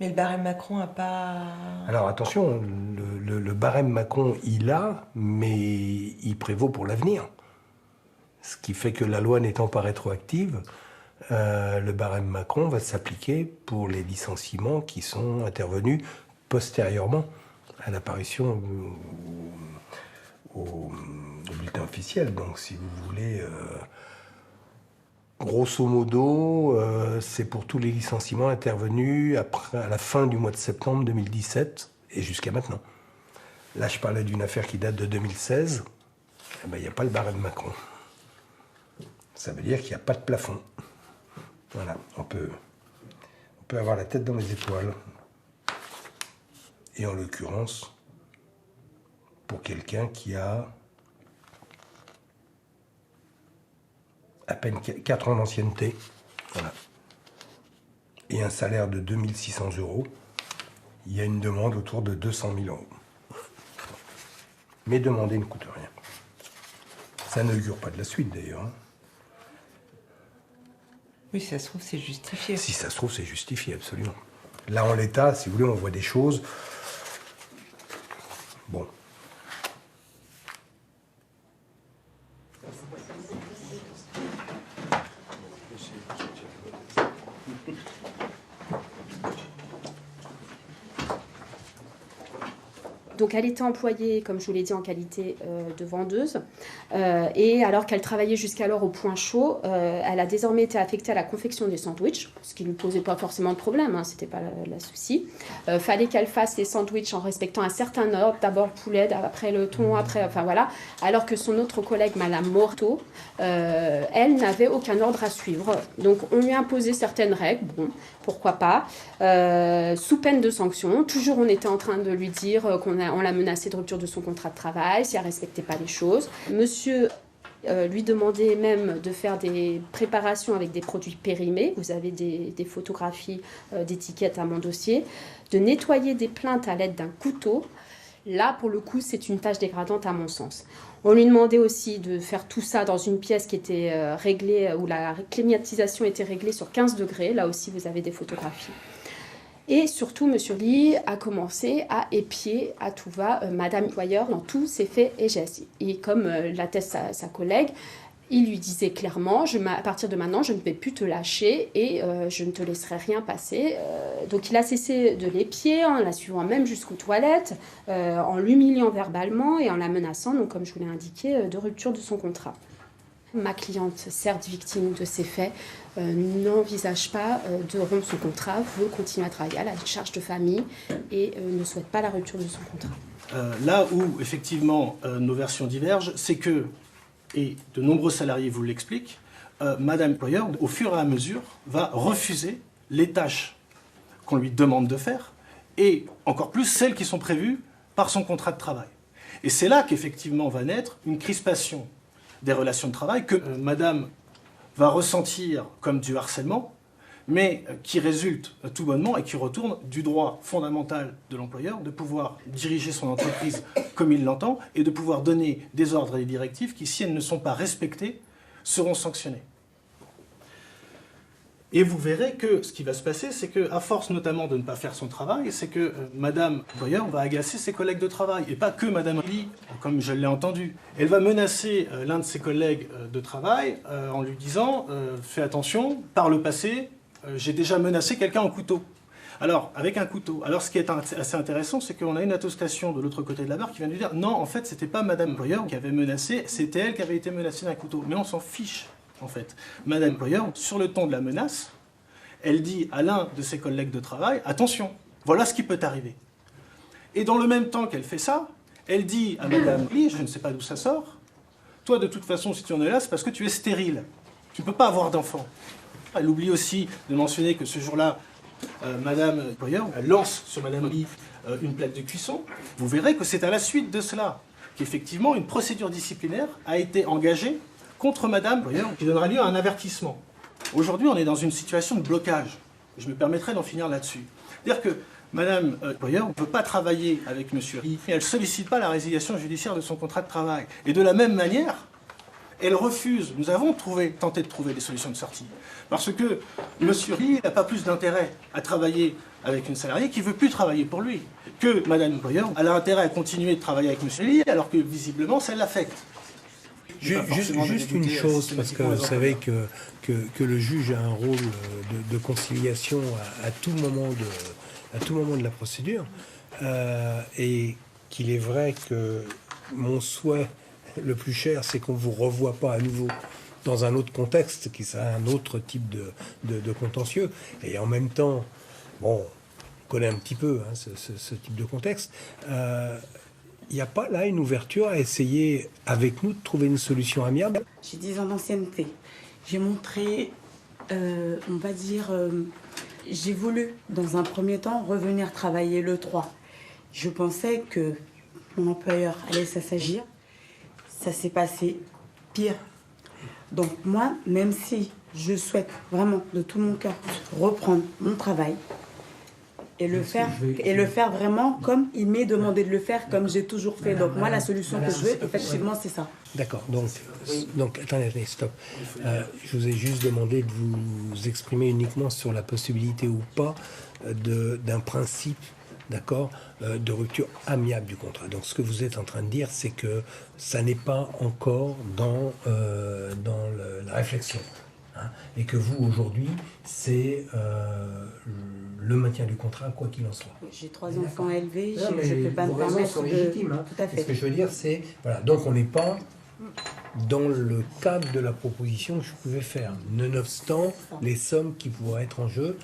Mais le barème Macron n'a pas... Alors attention, le barème Macron, il a, mais il prévaut pour l'avenir. Ce qui fait que la loi n'étant pas rétroactive, le barème Macron va s'appliquer pour les licenciements qui sont intervenus postérieurement à l'apparition au bulletin officiel. Donc si vous voulez, Grosso modo, c'est pour tous les licenciements intervenus à la fin du mois de septembre 2017 et jusqu'à maintenant. Là, je parlais d'une affaire qui date de 2016. Eh ben, il n'y a pas le barème Macron. Ça veut dire qu'il n'y a pas de plafond. Voilà, on peut avoir la tête dans les étoiles. Et en l'occurrence, pour quelqu'un qui a à peine 4 ans d'ancienneté, voilà, et un salaire de 2 600 €, il y a une demande autour de 200 000 €. Mais demander ne coûte rien. Ça n'augure pas de la suite d'ailleurs. Hein. Oui, si ça se trouve, c'est justifié. Si ça se trouve, c'est justifié, absolument. Là, en l'état, si vous voulez, on voit des choses. Bon. Donc elle était employée, comme je vous l'ai dit, en qualité de vendeuse. Et alors qu'elle travaillait jusqu'alors au point chaud, elle a désormais été affectée à la confection des sandwichs, ce qui ne lui posait pas forcément de problème, hein, c'était pas la souci. Fallait qu'elle fasse les sandwichs en respectant un certain ordre, d'abord le poulet, après le thon, après, enfin voilà. Alors que son autre collègue, Madame Morteau, elle n'avait aucun ordre à suivre. Donc on lui a imposé certaines règles, bon, pourquoi pas, sous peine de sanction. Toujours on était en train de lui dire on l'a menacé de rupture de son contrat de travail si elle ne respectait pas les choses. Monsieur lui demandait même de faire des préparations avec des produits périmés. Vous avez des photographies d'étiquettes à mon dossier. De nettoyer des plaintes à l'aide d'un couteau. Là, pour le coup, c'est une tâche dégradante à mon sens. On lui demandait aussi de faire tout ça dans une pièce qui était réglée, où la climatisation était réglée sur 15 degrés. Là aussi, vous avez des photographies. Et surtout, M. Lee a commencé à épier à tout va Madame employeur dans tous ses faits et gestes. Et comme l'atteste sa collègue, il lui disait clairement, à partir de maintenant, je ne vais plus te lâcher et je ne te laisserai rien passer. Donc il a cessé de l'épier en la suivant même jusqu'aux toilettes, en l'humiliant verbalement et en la menaçant, donc, comme je vous l'ai indiqué, de rupture de son contrat. Ma cliente, certes victime de ces faits, n'envisage pas de rompre son contrat, veut continuer à travailler à la charge de famille et ne souhaite pas la rupture de son contrat. Là où, effectivement, nos versions divergent, c'est que, et de nombreux salariés vous l'expliquent, Madame employeur, au fur et à mesure, va refuser les tâches qu'on lui demande de faire, et encore plus celles qui sont prévues par son contrat de travail. Et c'est là qu'effectivement va naître une crispation des relations de travail que Madame va ressentir comme du harcèlement, mais qui résulte tout bonnement et qui retourne du droit fondamental de l'employeur de pouvoir diriger son entreprise comme il l'entend et de pouvoir donner des ordres et des directives qui, si elles ne sont pas respectées, seront sanctionnées. Et vous verrez que ce qui va se passer, c'est qu'à force notamment de ne pas faire son travail, c'est que Madame employeur va agacer ses collègues de travail, et pas que Madame Lee, comme je l'ai entendu. Elle va menacer l'un de ses collègues de travail en lui disant « Fais attention, par le passé, j'ai déjà menacé quelqu'un en couteau. » Alors, avec un couteau. Alors, ce qui est assez intéressant, c'est qu'on a une attestation de l'autre côté de la barre qui vient de lui dire « Non, en fait, c'était pas Madame employeur qui avait menacé, c'était elle qui avait été menacée d'un couteau. » Mais on s'en fiche. En fait, Madame employeur, sur le ton de la menace, elle dit à l'un de ses collègues de travail, attention, voilà ce qui peut arriver. Et dans le même temps qu'elle fait ça, elle dit à Madame Lee, je ne sais pas d'où ça sort, toi de toute façon, si tu en es là, c'est parce que tu es stérile. Tu ne peux pas avoir d'enfant. Elle oublie aussi de mentionner que ce jour-là, Madame employeur, elle lance sur Madame Lee une plaque de cuisson. Vous verrez que c'est à la suite de cela qu'effectivement une procédure disciplinaire a été engagée contre Madame employeur, qui donnera lieu à un avertissement. Aujourd'hui, on est dans une situation de blocage. Je me permettrai d'en finir là-dessus. C'est-à-dire que Madame employeur ne peut pas travailler avec Monsieur Lee, et elle ne sollicite pas la résiliation judiciaire de son contrat de travail. Et de la même manière, elle refuse. Nous avons tenté de trouver des solutions de sortie. Parce que Monsieur Lee n'a pas plus d'intérêt à travailler avec une salariée qui ne veut plus travailler pour lui, que Madame employeur a intérêt à continuer de travailler avec Monsieur Lee, alors que visiblement, ça l'affecte. Juste une chose, parce que vous savez que le juge a un rôle de conciliation à tout moment de la procédure, et qu'il est vrai que mon souhait le plus cher, c'est qu'on ne vous revoie pas à nouveau dans un autre contexte, qui serait un autre type de contentieux. Et en même temps, bon, on connaît un petit peu hein, ce type de contexte. Il n'y a pas là une ouverture à essayer avec nous de trouver une solution amiable? J'ai 10 ans d'ancienneté. J'ai montré, on va dire, j'ai voulu dans un premier temps revenir travailler le 3. Je pensais que mon employeur allait s'assagir. Ça s'est passé pire. Donc moi, même si je souhaite vraiment de tout mon cœur reprendre mon travail et le faire vraiment comme il m'est demandé de le faire, comme j'ai toujours fait. Donc moi, la solution que je veux, effectivement, c'est ça. D'accord. Donc attendez, stop. Je vous ai juste demandé de vous exprimer uniquement sur la possibilité ou pas d'un principe, d'accord, de rupture amiable du contrat. Donc ce que vous êtes en train de dire, c'est que ça n'est pas encore dans la réflexion. Hein, et que vous, aujourd'hui, c'est le maintien du contrat, quoi qu'il en soit. J'ai 3 enfants à élever, je ne peux pas me permettre de... Hein. Tout à fait. Ce que je veux dire, c'est... Voilà, donc on n'est pas dans le cadre de la proposition que je pouvais faire. Nonobstant les sommes qui pourraient être en jeu,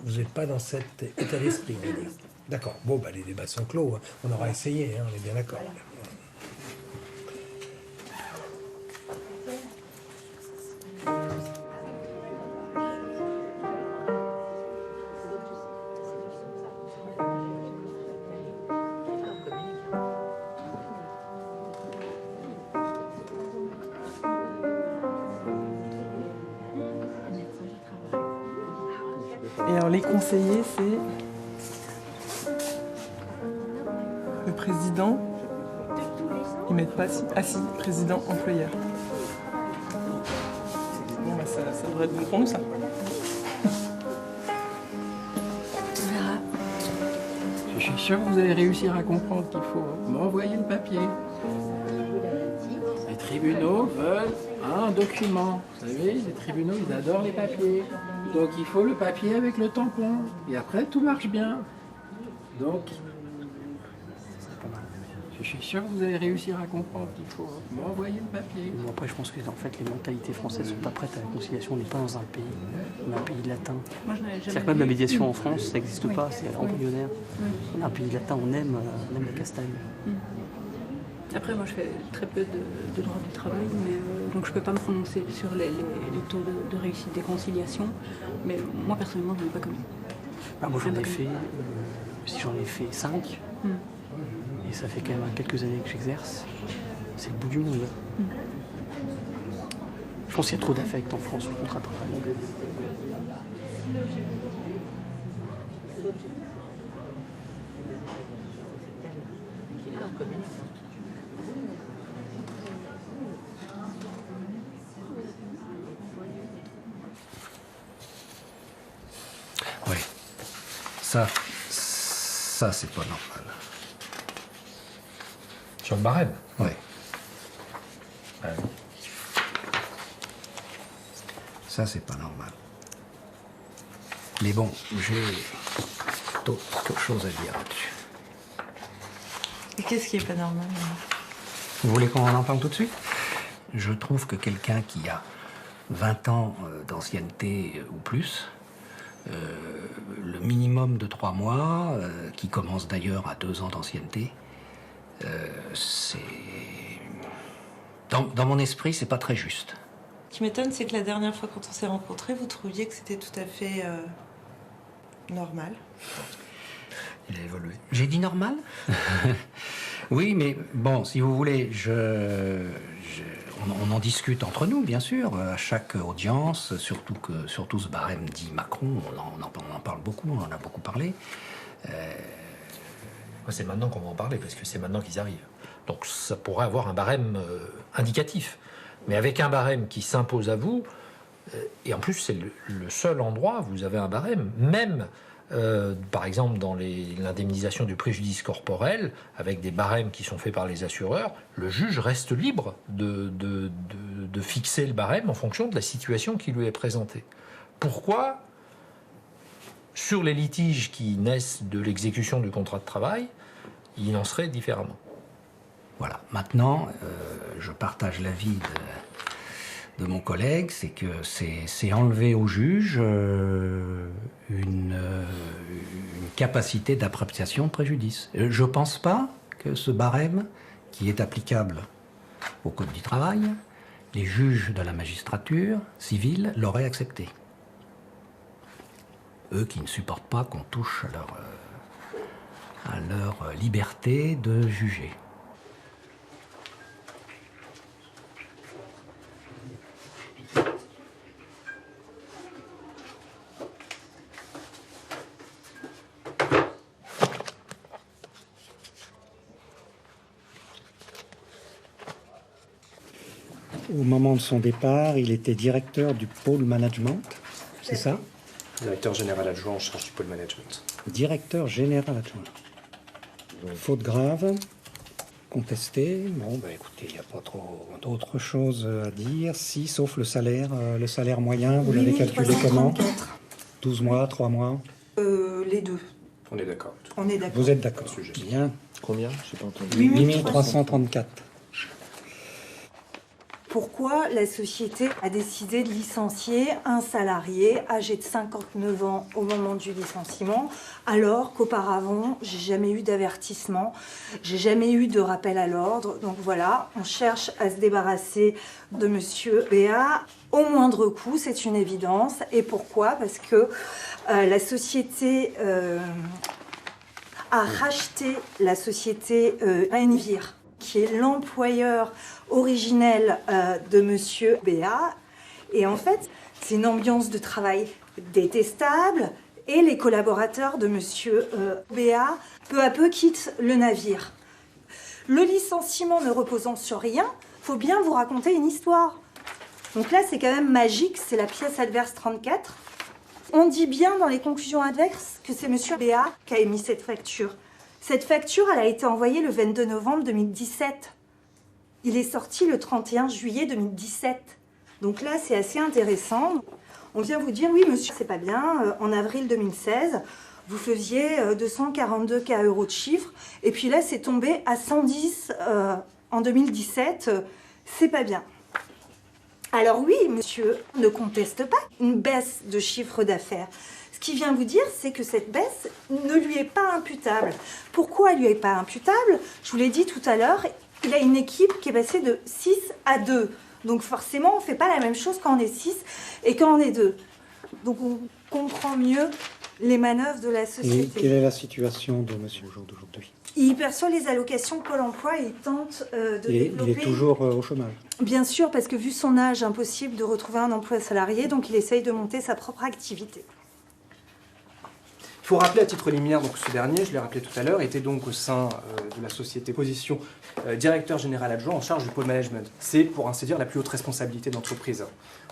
vous n'êtes pas dans cet état d'esprit, on va dire. D'accord. Bon, bah, les débats sont clos. Hein. On aura essayé, hein, on est bien d'accord. Et alors les conseillers, c'est le président, ils mettent pas assis, président employeur. Bon bah ça devrait être bon pour nous ça. On verra. Je suis sûr que vous allez réussir à comprendre qu'il faut m'envoyer le papier. Les tribunaux veulent un document. Vous savez, les tribunaux, ils adorent les papiers. Donc il faut le papier avec le tampon. Et après, tout marche bien. Donc, je suis sûr que vous allez réussir à comprendre qu'il faut m'envoyer le papier. Bon, après, je pense que en fait, les mentalités françaises ne sont pas prêtes à la conciliation. On n'est pas dans un pays, on est un pays latin. C'est-à-dire que même la médiation en France, ça n'existe pas, c'est embryonnaire. On est un pays latin, on aime la castagne. Après, moi, je fais très peu de droit du travail, mais, donc je ne peux pas me prononcer sur les taux de réussite des conciliations. Mais moi, personnellement, je n'en ai pas connu. Bah, moi, j'en ai fait, si j'en ai fait 5, et ça fait quand même quelques années que j'exerce, c'est le bout du monde. Je pense qu'il y a trop d'affect en France sur le contrat de travail. Oui. Ça c'est pas normal. Sur le barème? Oui. Ça, c'est pas normal. Mais bon, j'ai d'autres choses à dire là-dessus. Et qu'est-ce qui est pas normal? Vous voulez qu'on en parle tout de suite? Je trouve que quelqu'un qui a 20 ans d'ancienneté ou plus, le minimum de 3 mois, qui commence d'ailleurs à 2 ans d'ancienneté, c'est... Dans mon esprit, c'est pas très juste. Ce qui m'étonne, c'est que la dernière fois quand on s'est rencontrés, vous trouviez que c'était tout à fait normal. Il a évolué. J'ai dit normal? Oui, mais bon, si vous voulez, on en discute entre nous, bien sûr, à chaque audience, surtout ce barème dit Macron, on en parle beaucoup, on en a beaucoup parlé. C'est maintenant qu'on va en parler, parce que c'est maintenant qu'ils arrivent. Donc ça pourrait avoir un barème indicatif. Mais avec un barème qui s'impose à vous, et en plus c'est le seul endroit où vous avez un barème, même par exemple dans l'indemnisation du préjudice corporel, avec des barèmes qui sont faits par les assureurs, le juge reste libre de fixer le barème en fonction de la situation qui lui est présentée. Pourquoi, sur les litiges qui naissent de l'exécution du contrat de travail, il en serait différemment? Voilà. Maintenant, je partage l'avis de mon collègue, c'est que c'est enlever au juge une capacité d'appréciation de préjudice. Je ne pense pas que ce barème, qui est applicable au Code du travail, les juges de la magistrature civile l'auraient accepté. Eux qui ne supportent pas qu'on touche à leur liberté de juger. Au moment de son départ, il était directeur du pôle management, c'est ça? Directeur général adjoint en charge du pôle management. Directeur général adjoint. Faute grave, contestée. Bon, ben écoutez, il n'y a pas trop d'autres choses à dire. Si, sauf le salaire moyen, vous l'avez calculé comment? 12 mois, 3 mois? Les deux. On est d'accord. On est d'accord. Vous êtes d'accord? Bien. Combien? Je n'ai pas entendu. 8334. Pourquoi la société a décidé de licencier un salarié âgé de 59 ans au moment du licenciement, alors qu'auparavant, j'ai jamais eu d'avertissement, j'ai jamais eu de rappel à l'ordre. Donc voilà, on cherche à se débarrasser de monsieur Béat au moindre coût, c'est une évidence. Et pourquoi? Parce que la société a racheté la société Envir, qui est l'employeur originel de monsieur Béat. Et en fait, c'est une ambiance de travail détestable et les collaborateurs de monsieur Béat, peu à peu, quittent le navire. Le licenciement ne reposant sur rien, faut bien vous raconter une histoire. Donc là, c'est quand même magique, c'est la pièce adverse 34. On dit bien dans les conclusions adverses que c'est monsieur Béat qui a émis cette facture. Cette facture, elle a été envoyée le 22 novembre 2017. Il est sorti le 31 juillet 2017. Donc là, c'est assez intéressant. On vient vous dire, oui, monsieur, c'est pas bien. En avril 2016, vous faisiez 242 € de chiffre. Et puis là, c'est tombé à 110 en 2017. C'est pas bien. Alors oui, monsieur ne conteste pas une baisse de chiffre d'affaires. Ce qu'il vient vous dire, c'est que cette baisse ne lui est pas imputable. Pourquoi elle lui est pas imputable? Je vous l'ai dit tout à l'heure, il a une équipe qui est passée de 6 à 2. Donc forcément, on ne fait pas la même chose quand on est 6 et quand on est 2. Donc on comprend mieux les manœuvres de la société. Et quelle est la situation de monsieur au jour d'aujourd'hui? Il perçoit les allocations Pôle emploi et il tente de développer... Il est toujours au chômage? Bien sûr, parce que vu son âge, impossible de retrouver un emploi salarié, donc il essaye de monter sa propre activité. Il faut rappeler à titre liminaire, donc ce dernier, je l'ai rappelé tout à l'heure, était donc au sein de la société Position directeur général adjoint en charge du pôle management. C'est, pour ainsi dire, la plus haute responsabilité d'entreprise.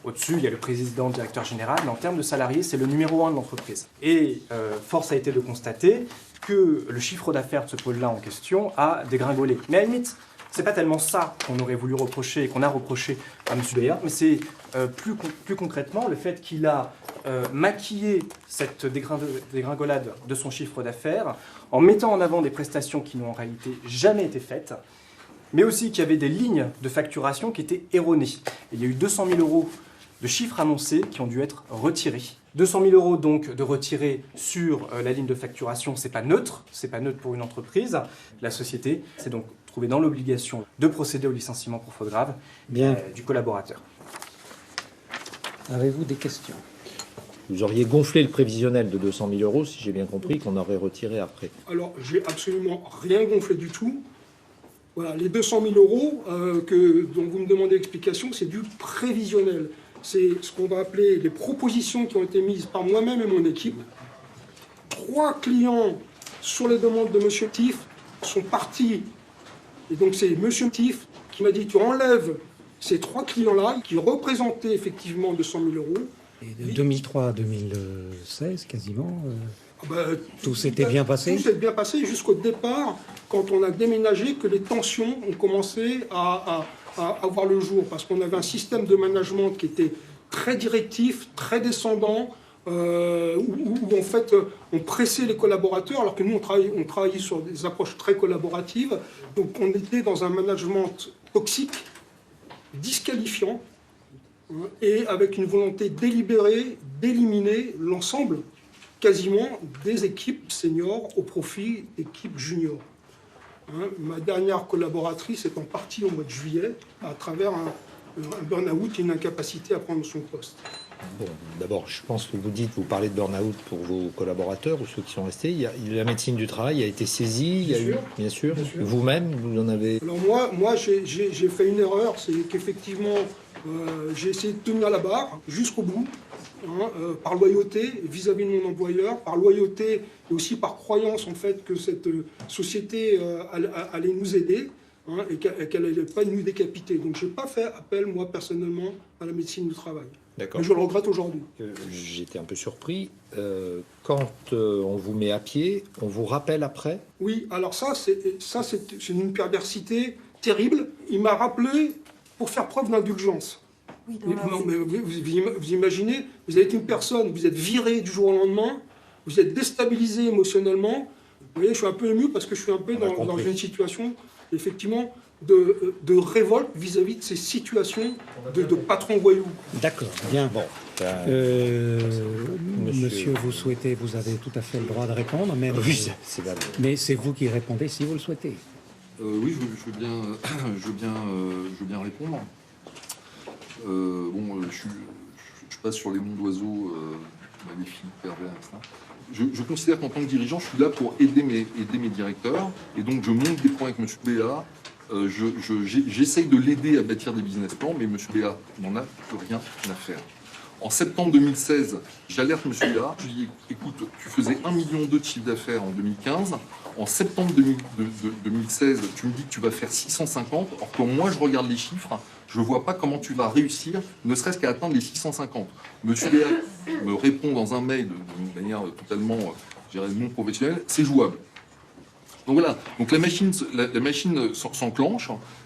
Au-dessus, il y a le président, directeur général, mais en termes de salariés, c'est le numéro 1 de l'entreprise. Et force a été de constater que le chiffre d'affaires de ce pôle-là en question a dégringolé. Mais à la limite, c'est pas tellement ça qu'on aurait voulu reprocher et qu'on a reproché à M. Béat, mais c'est plus concrètement le fait qu'il a maquillé cette dégringolade de son chiffre d'affaires en mettant en avant des prestations qui n'ont en réalité jamais été faites, mais aussi qu'il y avait des lignes de facturation qui étaient erronées. Il y a eu 200 000 € de chiffres annoncés qui ont dû être retirés. 200 000 € donc de retirés sur la ligne de facturation, c'est pas neutre pour une entreprise. La société s'est donc trouvée dans l'obligation de procéder au licenciement pour faute grave du collaborateur. Avez-vous des questions? Vous auriez gonflé le prévisionnel de 200 000 €, si j'ai bien compris, qu'on aurait retiré après. Alors, j'ai absolument rien gonflé du tout. Voilà, les 200 000 € dont vous me demandez explication, c'est du prévisionnel. C'est ce qu'on va appeler les propositions qui ont été mises par moi-même et mon équipe. 3 clients, sur les demandes de M. Tiff, sont partis. Et donc, c'est M. Tiff qui m'a dit, tu enlèves ces 3 clients-là, qui représentaient effectivement 200 000 €. Et de 2003 à 2016, quasiment, tout s'était bien passé? Tout s'est bien passé jusqu'au départ, quand on a déménagé, que les tensions ont commencé à voir le jour. Parce qu'on avait un système de management qui était très directif, très descendant, où en fait on pressait les collaborateurs, alors que nous on travaillait sur des approches très collaboratives. Donc on était dans un management toxique, disqualifiant, et avec une volonté délibérée d'éliminer l'ensemble, quasiment, des équipes seniors au profit d'équipes juniors. Ma dernière collaboratrice est en partie au mois de juillet à travers un burn-out et une incapacité à prendre son poste. Bon, d'abord, je pense que vous parlez de burn-out pour vos collaborateurs ou ceux qui sont restés. La médecine du travail a été saisie, bien sûr. Vous-même, vous en avez... Alors moi j'ai fait une erreur, c'est qu'effectivement, j'ai essayé de tenir la barre jusqu'au bout, par loyauté vis-à-vis de mon employeur, par loyauté et aussi par croyance en fait que cette société allait nous aider. Et qu'elle n'allait pas nous décapiter. Donc je n'ai pas fait appel, moi, personnellement, à la médecine du travail. D'accord. Mais je le regrette aujourd'hui. J'étais un peu surpris. Quand on vous met à pied, on vous rappelle après? Oui, alors ça c'est une perversité terrible. Il m'a rappelé pour faire preuve d'indulgence. Oui, mais vous imaginez, vous êtes une personne, vous êtes viré du jour au lendemain, vous êtes déstabilisé émotionnellement. Vous voyez, je suis un peu ému parce que je suis un peu dans une situation... effectivement, de révolte vis-à-vis de ces situations de patrons voyous. D'accord, bien. Bon, monsieur, vous avez tout à fait le droit de répondre, mais c'est vous qui répondez si vous le souhaitez. Oui, je veux bien répondre. Je passe sur les noms d'oiseaux maléfiques, pervers, etc. Je considère qu'en tant que dirigeant, je suis là pour aider mes directeurs. Et donc, je monte des points avec M. Béat. J'essaye de l'aider à bâtir des business plans, mais M. Béat n'en a plus rien à faire. En septembre 2016, j'alerte M. Béat. Je lui dis, écoute, tu faisais 1,2 million de chiffre d'affaires en 2015. En septembre 2016, tu me dis que tu vas faire 650. Or, quand moi, je regarde les chiffres, je ne vois pas comment tu vas réussir, ne serait-ce qu'à atteindre les 650. Monsieur Béat me répond dans un mail d'une manière totalement, non professionnelle, c'est jouable. Donc voilà, donc la machine s'enclenche.